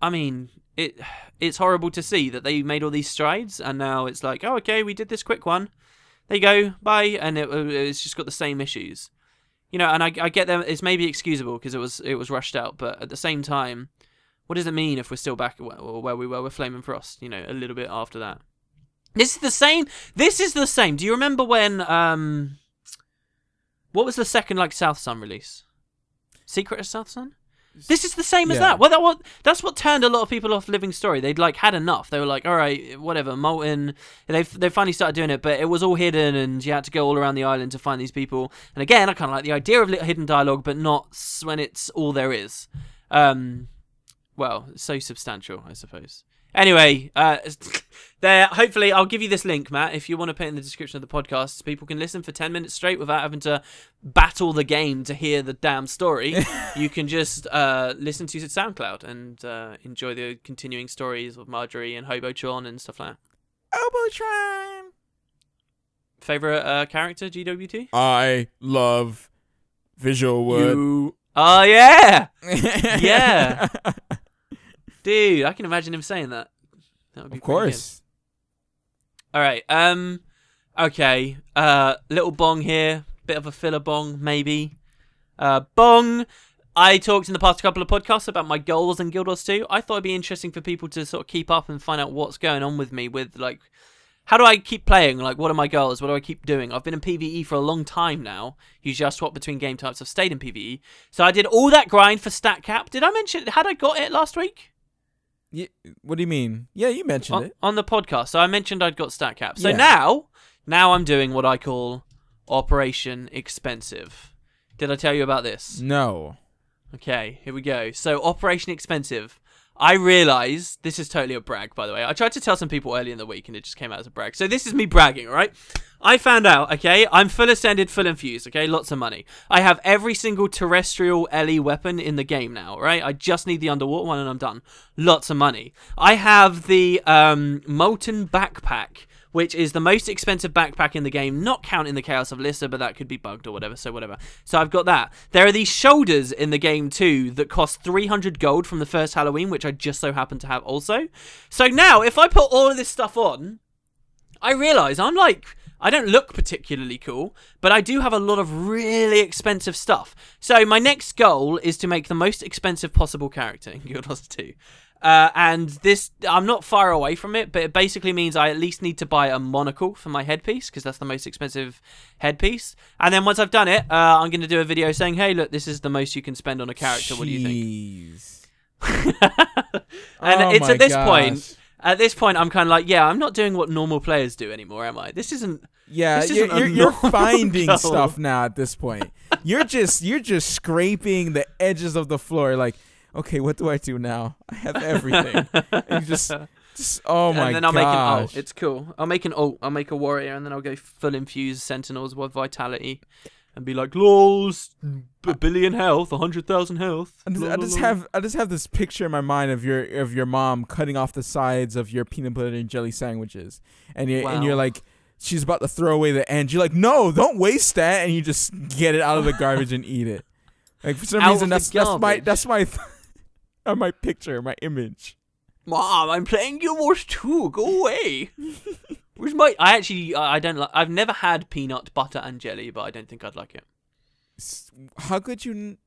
I mean, it's horrible to see that they made all these strides, and now it's like, oh, okay, we did this quick one. There you go, bye, and it's just got the same issues. You know, and I get them. It's maybe excusable because it was rushed out, but at the same time, what does it mean if we're still back where we were with Flame and Frost? You know, a little bit after that. This is the same. This is the same. Do you remember when what was the second South Sun release? Secret of South Sun? This is the same as that. Well, that's what turned a lot of people off Living Story. They'd had enough. They were like, all right, whatever, Molten. They finally started doing it, but it was all hidden, and you had to go all around the island to find these people. And again, I kind of like the idea of hidden dialogue, but not when it's all there is. Well, so substantial, I suppose. Anyway, there. Hopefully, I'll give you this link, Matt, if you want to put it in the description of the podcast. So people can listen for 10 minutes straight without having to battle the game to hear the damn story. You can just listen to SoundCloud and enjoy the continuing stories of Marjorie and Hobotron and stuff like that. Hobotron! Favorite character, GWT? I love VisualWood. Oh, yeah! Yeah! Dude, I can imagine him saying that. That would be of course. All right. Okay. Little bong here. Bit of a filler bong, maybe. Bong. I talked in the past couple of podcasts about my goals in Guild Wars 2. I thought it'd be interesting for people to sort of keep up and find out what's going on with me. With how do I keep playing? What are my goals? What do I keep doing? I've been in PvE for a long time now. Usually I swap between game types. I've stayed in PvE. So I did all that grind for stat cap. Did I mention? Had I got it last week? Yeah, what do you mean? Yeah, you mentioned it. On the podcast. So I mentioned I'd got stat cap. So now I'm doing what I call Operation Expensive. Did I tell you about this? No. Okay, here we go. So Operation Expensive. I realised, this is totally a brag, by the way. I tried to tell some people early in the week and it just came out as a brag. So this is me bragging, all right? I found out, okay, I'm full ascended, full infused, okay? Lots of money. I have every single terrestrial LE weapon in the game now, right? I just need the underwater one and I'm done. Lots of money. I have the Molten Backpack, which is the most expensive backpack in the game, not counting the Chaos of Lyssa, but that could be bugged or whatever, so whatever. So I've got that. There are these shoulders in the game too that cost 300 gold from the first Halloween, which I just so happen to have also. So now, if I put all of this stuff on, I realise I don't look particularly cool, but I do have a lot of really expensive stuff. So my next goal is to make the most expensive possible character in Guild Wars 2. And this, I'm not far away from it, but it basically means I at least need to buy a monocle for my headpiece, because that's the most expensive headpiece. And then once I've done it, I'm going to do a video saying, hey, look, this is the most you can spend on a character. What do you think? And it's at this point, I'm kind of like, yeah, I'm not doing what normal players do anymore, am I? This isn't... Yeah, you're finding stuff now at this point. You're just scraping the edges of the floor, like, okay, what do I do now? I have everything. And just oh my god. And then I'll make an ult. It's cool. I'll make an ult. I'll make a warrior, and then I'll go full infused sentinels with vitality, and be like, lols, a billion health, 100,000 health. I just have this picture in my mind of your mom cutting off the sides of your peanut butter and jelly sandwiches, and you're like, she's about to throw away the end. You're like, no, don't waste that, and you just get it out of the garbage and eat it. Like for some reason, that's my picture, my image. Mom, I'm playing Guild Wars 2. Go away. Where's my? I don't like. I've never had peanut butter and jelly, but I don't think I'd like it. How could you?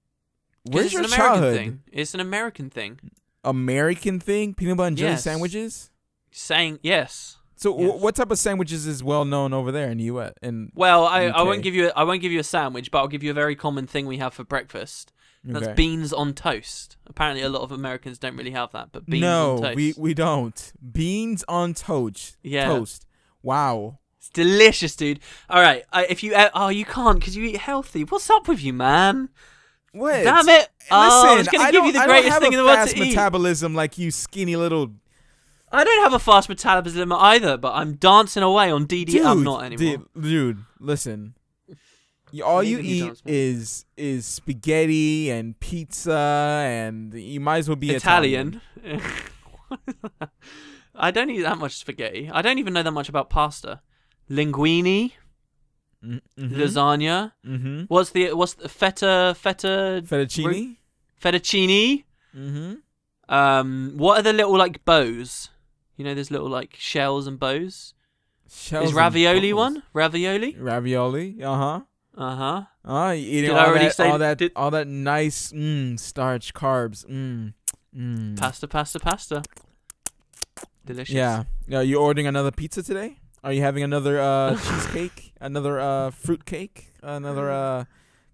Where's your American childhood? Thing. It's an American thing. American thing? Peanut butter and jelly sandwiches? Saying yes. So what type of sandwiches is well known over there in the US? Well, I won't give you a sandwich, but I'll give you a very common thing we have for breakfast. That's Okay. beans on toast. Apparently, a lot of Americans don't really have that, but beans No, on toast. we don't. Beans on toast. Yeah. Toast. Wow. It's delicious, dude. All right, if you you can't because you eat healthy. What's up with you, man? What? Damn it! I was Listen, gonna give you the greatest thing in the world fast to eat. metabolism like you skinny little I don't have a fast metabolism either, but I'm dancing away on DD. dude. I'm not anymore. Dude, listen. All you Maybe you eat dance, is spaghetti and pizza, and you might as well be Italian. I don't eat that much spaghetti. I don't even know that much about pasta. Linguine, lasagna. Mm-hmm. What's the feta Fettuccine. fettuccine? What are the little like bows? You know, there's little like shells and bows. Shells Is ravioli and one? Ravioli? Ravioli. Uh huh. You eating Did I all already that, say- all that nice starch carbs. Pasta. Delicious. Yeah. You ordering another pizza today? Are you having another cheesecake? Another fruit cake? Another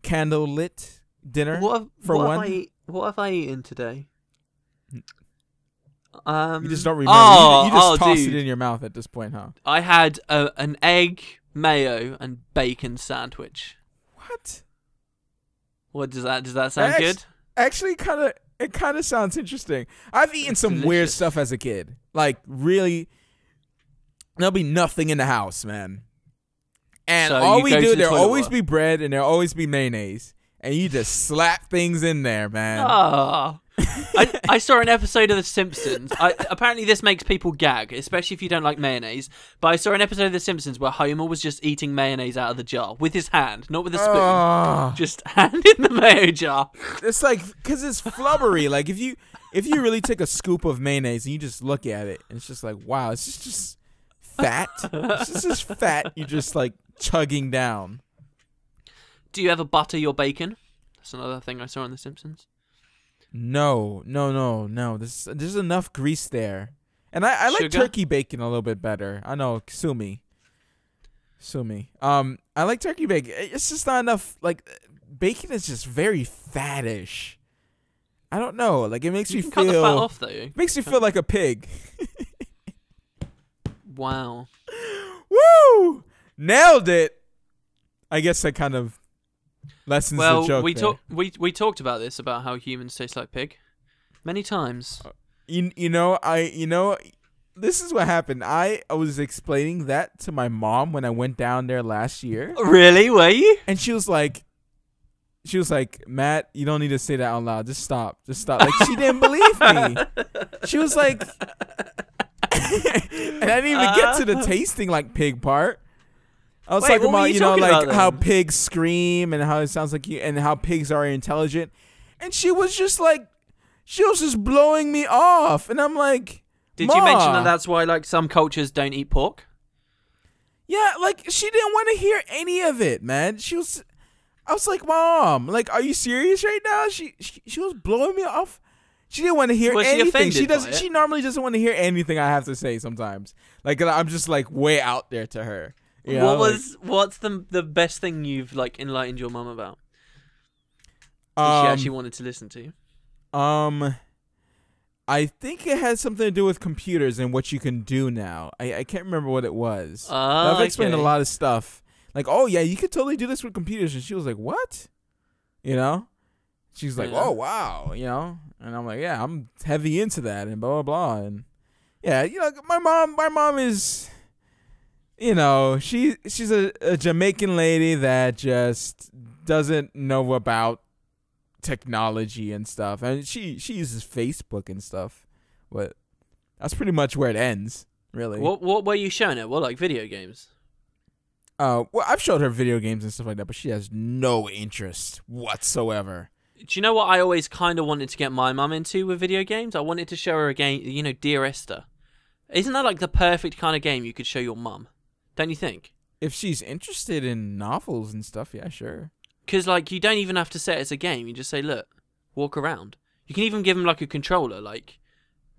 candle lit dinner What for one? What have I eaten today? You just don't remember. Oh, you just toss dude. it in your mouth at this point, huh? I had an egg, mayo, and bacon sandwich. What? What does that sound good? Actually, it kind of sounds interesting. I've eaten some weird delicious. stuff as a kid. Like really, there'll be nothing in the house, man. And So all you we go do, to the there'll toilet always bowl. be bread and there'll always be mayonnaise, and you just slap things in there, man. Ah. I saw an episode of The Simpsons. Apparently this makes people gag, especially if you don't like mayonnaise. But I saw an episode of The Simpsons where Homer was just eating mayonnaise out of the jar with his hand, not with a spoon. Oh. Just hand in the mayo jar. It's like because it's flubbery. Like if you really take a scoop of mayonnaise and you just look at it, and it's just like wow, it's just fat. It's just this fat you're just like chugging down. Do you ever butter your bacon? That's another thing I saw on The Simpsons. No. There's enough grease there, and I like Sugar? turkey bacon a little bit better. I know, sue me. I like turkey bacon. It's just not enough. Like bacon is just very fattish. I don't know. Like it makes You me can cut the fat feel. off though. Makes me feel like a pig. Wow. Woo! Nailed it. I guess that kind of lessens the joke. We talked about this, about how humans taste like pig many times. You know this is what happened. I was explaining that to my mom when I went down there last year, Really? Were you? and she was like, Matt, you don't need to say that out loud. Just stop. Like she didn't believe me. She was like, and I didn't even get to the tasting like pig part. I was Wait, talking what were about, you you know, talking like about how then? pigs scream and how it sounds like you, and how pigs are intelligent. And she was just blowing me off. And I'm like, Did you mention Ma. that that's why like some cultures don't eat pork? Yeah, like she didn't want to hear any of it, man. I was like, Mom, like, are you serious right now? She was blowing me off. She didn't want to hear Was she anything. offended by it? She normally doesn't want to hear anything I have to say sometimes. Like I'm just like way out there to her. You know, What's the best thing you've like enlightened your mum about? That she actually wanted to listen to? I think it has something to do with computers and what you can do now. I can't remember what it was. I've explained a lot of stuff. Like, oh yeah, you could totally do this with computers. And she was like, what? You know? She's like, Yeah. oh wow, you know? And I'm like, yeah, I'm heavy into that and blah blah blah. And yeah, you know, my mom is, you know, she's a Jamaican lady that just doesn't know about technology and stuff, and she uses Facebook and stuff, but that's pretty much where it ends, really. What were you showing her? What, like video games? Well, I've showed her video games and stuff like that, but she has no interest whatsoever. Do you know what I always kind of wanted to get my mum into with video games? I wanted to show her a game, you know, Dear Esther. Isn't that like the perfect kind of game you could show your mum? Don't you think? If she's interested in novels and stuff, yeah, sure. Because, like, you don't even have to set it as a game. You just say, look, walk around. You can even give them, like, a controller. Like,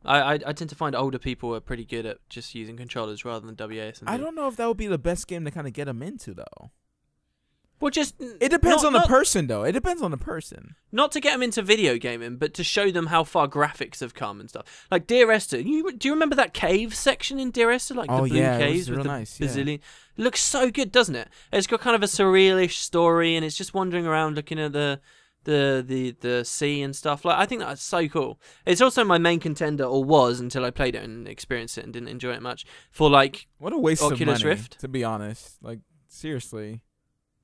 I tend to find older people are pretty good at just using controllers rather than WASD. I don't know if that would be the best game to kind of get them into, though. Well, just it depends on the person, though. It depends on the person. Not to get them into video gaming, but to show them how far graphics have come and stuff. Like Dear Esther, do you remember that cave section in Dear Esther, like the blue caves with the bazillion? It looks so good, doesn't it? It's got kind of a surrealish story, and it's just wandering around looking at the sea and stuff. Like, I think that's so cool. It's also my main contender, or was until I played it and experienced it and didn't enjoy it much. For like, what a waste Oculus of money, Rift. To be honest. Like, seriously.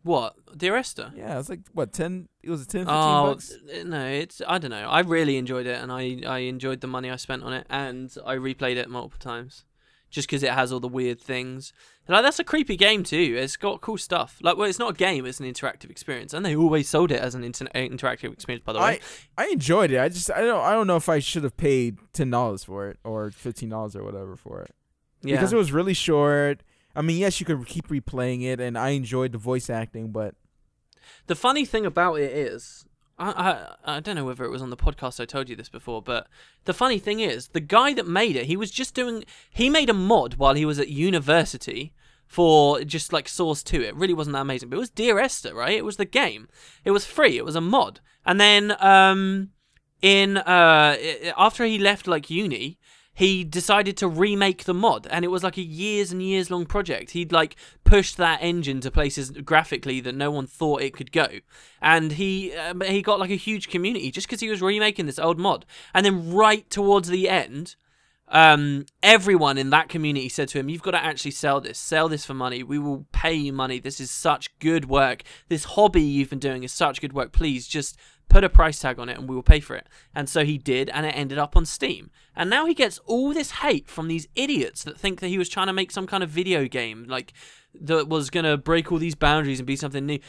What? Dear Esther? Yeah, it was like, what, 10? It was 10, 15 bucks? No, I don't know. I really enjoyed it, and I enjoyed the money I spent on it, and I replayed it multiple times. Just because it has all the weird things. Like, that's a creepy game too. It's got cool stuff. Like, well, it's not a game, it's an interactive experience. And they always sold it as an interactive experience, by the way. I enjoyed it. I don't know if I should have paid $10 for it, or $15 or whatever for it. Yeah. Because it was really short. I mean, yes, you could keep replaying it, and I enjoyed the voice acting, but the funny thing about it is, I don't know whether it was on the podcast I told you this before, but the funny thing is, the guy that made it, he made a mod while he was at university for just like Source 2. It really wasn't that amazing, but it was Dear Esther, right? It was the game. It was free. It was a mod. And then after he left like uni, he decided to remake the mod, and it was like a years and years long project. He'd like pushed that engine to places graphically that no one thought it could go, and he got like a huge community just because he was remaking this old mod. And then right towards the end, everyone in that community said to him, "You've got to actually sell this for money. We will pay you money. This is such good work. This hobby you've been doing is such good work. Please just put a price tag on it and we will pay for it." And so he did, and it ended up on Steam. And now he gets all this hate from these idiots that think that he was trying to make some kind of video game, like, that was going to break all these boundaries and be something new,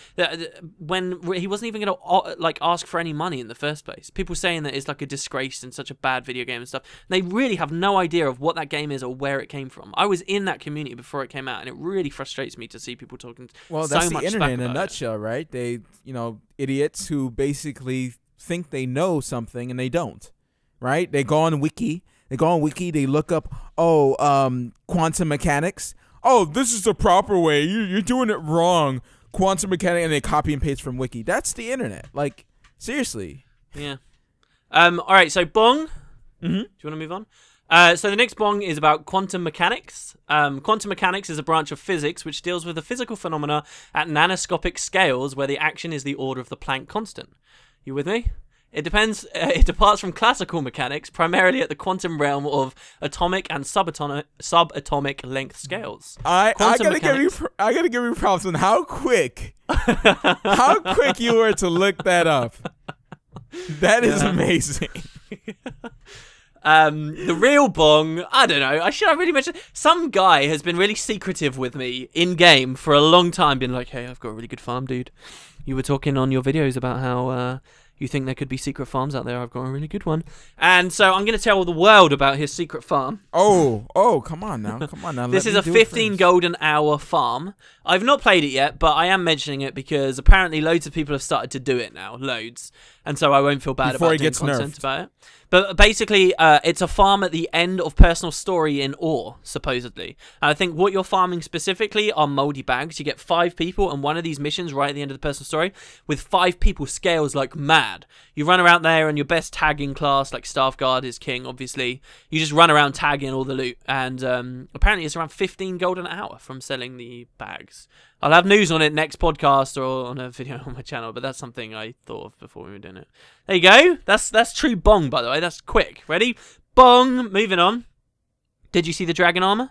when he wasn't even going to like ask for any money in the first place. People saying that it's like a disgrace and such a bad video game and stuff. They really have no idea of what that game is or where it came from. I was in that community before it came out, and it really frustrates me to see people talking so much that's the internet in a about nutshell, right? They, idiots who basically think they know something and they don't, right? They go on Wiki, they look up, quantum mechanics. Oh, this is the proper way. You're doing it wrong. Quantum mechanics, and they copy and paste from Wiki. That's the internet. Like, seriously. Yeah. All right, so Bong. Mm-hmm. Do you want to move on? So the next Bong is about quantum mechanics. Quantum mechanics is a branch of physics which deals with the physical phenomena at nanoscopic scales where the action is the order of the Planck constant. You with me? It departs from classical mechanics, primarily at the quantum realm of atomic and subatomic length scales. I gotta give you props on how quick you were to look that up. That is amazing. The real Bong, I don't know. Should I really mention? Some guy has been really secretive with me in game for a long time, being like, "Hey, I've got a really good farm, dude. You were talking on your videos about how you think there could be secret farms out there. I've got a really good one." And so I'm going to tell the world about his secret farm. Oh, come on now. This is a 15 golden hour farm. I've not played it yet, but I am mentioning it because apparently loads of people have started to do it now. Loads. And so I won't feel bad about doing content about it. But basically, it's a farm at the end of Personal Story in Ore, supposedly. And I think what you're farming specifically are moldy bags. You get 5 people, and one of these missions right at the end of the Personal Story, with 5 people, scales like mad. You run around there, and your best tagging class, like Staff Guard is king, obviously. You just run around tagging all the loot. And apparently it's around 15 gold an hour from selling the bags. I'll have news on it next podcast or on a video on my channel, but that's something I thought of before we were doing it. There you go. That's true Bong, by the way. That's quick. Ready? Bong. Moving on. Did you see the dragon armor?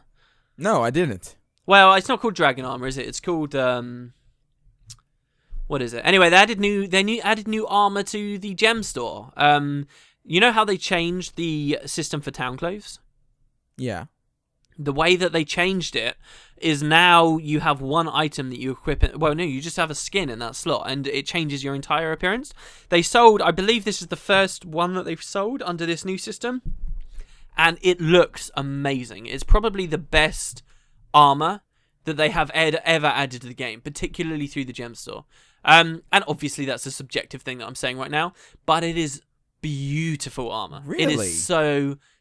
No, I didn't. Well, it's not called dragon armor, is it? It's called what is it? Anyway, they added new armor to the gem store. You know how they changed the system for town clothes? Yeah. The way that they changed it is now you have one item that you equip. Well, no, you just have a skin in that slot, and it changes your entire appearance. They sold, I believe this is the first one that they've sold under this new system, and it looks amazing. It's probably the best armor that they have ever added to the game, particularly through the gem store. And obviously that's a subjective thing that I'm saying right now, but it is beautiful armor. Really? It is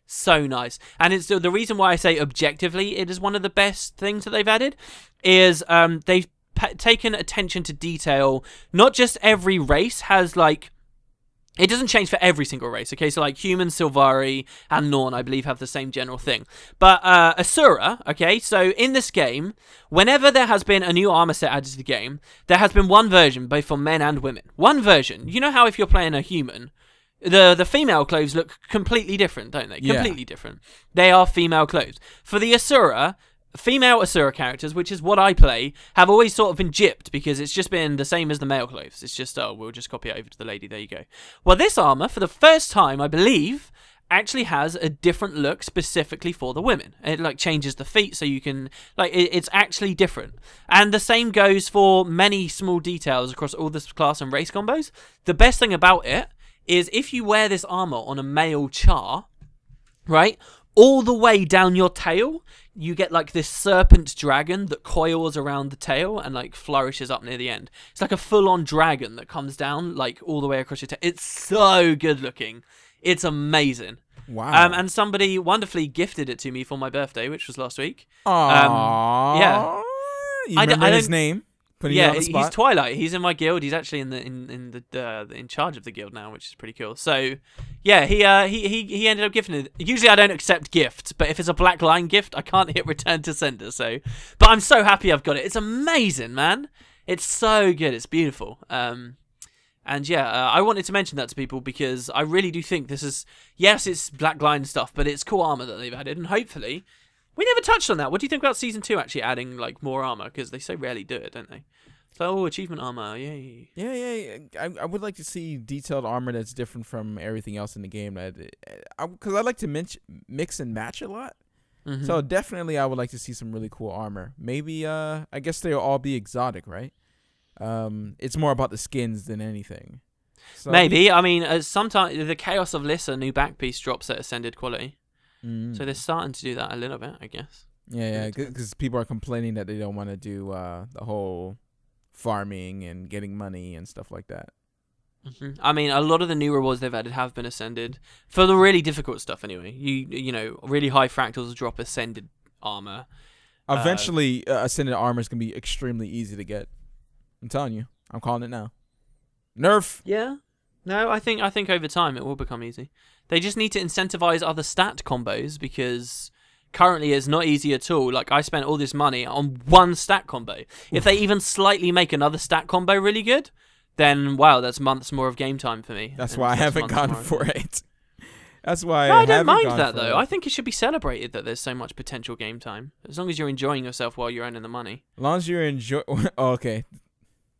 so nice. And it's the reason why I say objectively it is one of the best things that they've added is they've taken attention to detail. Not just every race has like. It doesn't change for every single race, okay? So, like, humans, Sylvari, and Norn, I believe, have the same general thing. But Asura, okay? So, in this game, whenever there has been a new armor set added to the game, there has been one version, both for men and women. One version. You know how if you're playing a human, the female clothes look completely different, don't they? Yeah. Completely different. They are female clothes. For the Asura, female Asura characters, which is what I play, have always sort of been gypped because it's just been the same as the male clothes. It's just, oh, we'll just copy it over to the lady. There you go. Well, this armor, for the first time, I believe, actually has a different look specifically for the women. It like changes the feet so you can like it's actually different. And the same goes for many small details across all the class and race combos. The best thing about it is if you wear this armor on a male char, right, all the way down your tail, you get like this serpent dragon that coils around the tail and like flourishes up near the end. It's like a full-on dragon that comes down like all the way across your tail. It's so good looking. It's amazing. Wow. And somebody wonderfully gifted it to me for my birthday, which was last week. Aww. Yeah. You remember his name? Putting you on the spot? He's Twilight. He's in my guild. He's actually in charge of the guild now, which is pretty cool. So, yeah, he ended up gifting it. Usually, I don't accept gifts, but if it's a Black Line gift, I can't hit return to sender. So, but I'm so happy I've got it. It's amazing, man. It's so good. It's beautiful. And yeah, I wanted to mention that to people because I really do think this is it's Black Line stuff, but it's cool armor that they've added, and hopefully. We never touched on that. What do you think about Season 2 actually adding like more armor? Because they so rarely do it, don't they? So, oh, achievement armor, yay. Yeah. I would like to see detailed armor that's different from everything else in the game. Because I like to mix and match a lot. Mm-hmm. So definitely I would like to see some really cool armor. Maybe, I guess they'll all be exotic, right? It's more about the skins than anything. So, maybe. I mean, sometimes the Chaos of Lissa new back piece drops at Ascended quality. So they're starting to do that a little bit, I guess. Yeah, because people are complaining that they don't want to do the whole farming and getting money and stuff like that. I mean, a lot of the new rewards they've added have been Ascended. For the really difficult stuff, anyway. You know, really high fractals drop Ascended armor. Eventually, Ascended armor is going to be extremely easy to get. I'm telling you. I'm calling it now. Nerf! Yeah. No, I think over time it will become easy. They just need to incentivize other stat combos because currently it's not easy at all. Like, I spent all this money on one stat combo. If they even slightly make another stat combo really good, then, wow, that's months more of game time for me. That's why I haven't gone for it. That's why I don't mind that, though. I think it should be celebrated that there's so much potential game time. As long as you're enjoying yourself while you're earning the money. As long as you're enjoying... Oh, okay.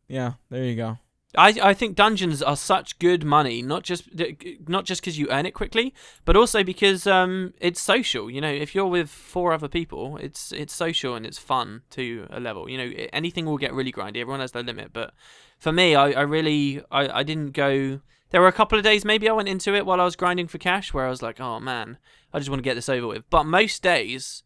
Yeah, there you go. I think dungeons are such good money, not just because you earn it quickly, but also because it's social. You know, if you're with 4 other people, it's social and it's fun to a level. You know, anything will get really grindy. Everyone has their limit, but for me, I didn't go. There were a couple of days maybe I went into it while I was grinding for cash, where I was like, oh man, I just want to get this over with. But most days,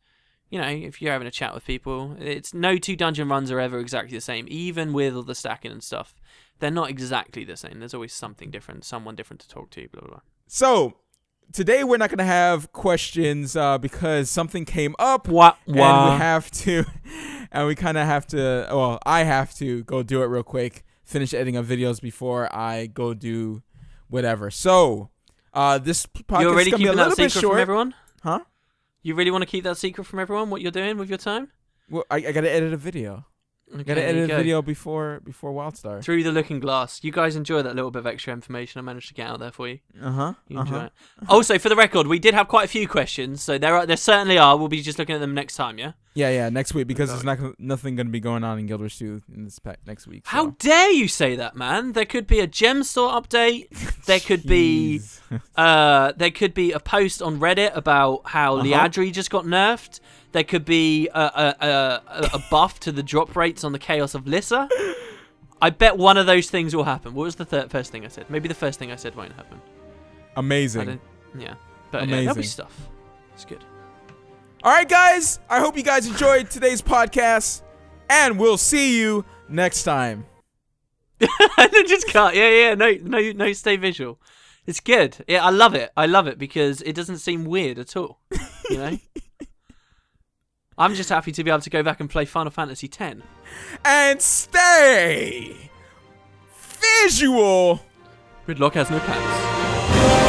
you know, if you're having a chat with people, it's no 2 dungeon runs are ever exactly the same, even with all the stacking and stuff. They're not exactly the same. There's always something different, someone different to talk to, blah, blah, blah. So, today we're not going to have questions because something came up. And we have to, and we kind of have to, well, I have to go do it real quick, finish editing of videos before I go do whatever. So, this podcast you're is going to be a little bit short. From everyone? Huh? You really want to keep that secret from everyone, what you're doing with your time? Well, I got to edit a video. Okay, Gotta edit a video before WildStar. Through the Looking Glass. You guys enjoy that little bit of extra information I managed to get out there for you. You enjoy it. Also, for the record, we did have quite a few questions, so there certainly are. We'll be just looking at them next time, yeah? Yeah, next week, because there's nothing going to be going on in Guild Wars 2 in this next week. So. How dare you say that, man? There could be a gem store update. There could be a post on Reddit about how Liadri just got nerfed. There could be a buff to the drop rates on the Chaos of Lissa. I bet one of those things will happen. What was the first thing I said? Maybe the first thing I said won't happen. Amazing. Yeah. But amazing. Yeah, that'll be stuff. It's good. All right, guys. I hope you guys enjoyed today's podcast. And we'll see you next time. Just cut. Yeah. No, stay visual. It's good. Yeah, I love it. I love it because it doesn't seem weird at all. You know? I'm just happy to be able to go back and play Final Fantasy X. And stay visual. Gridlock has no pants.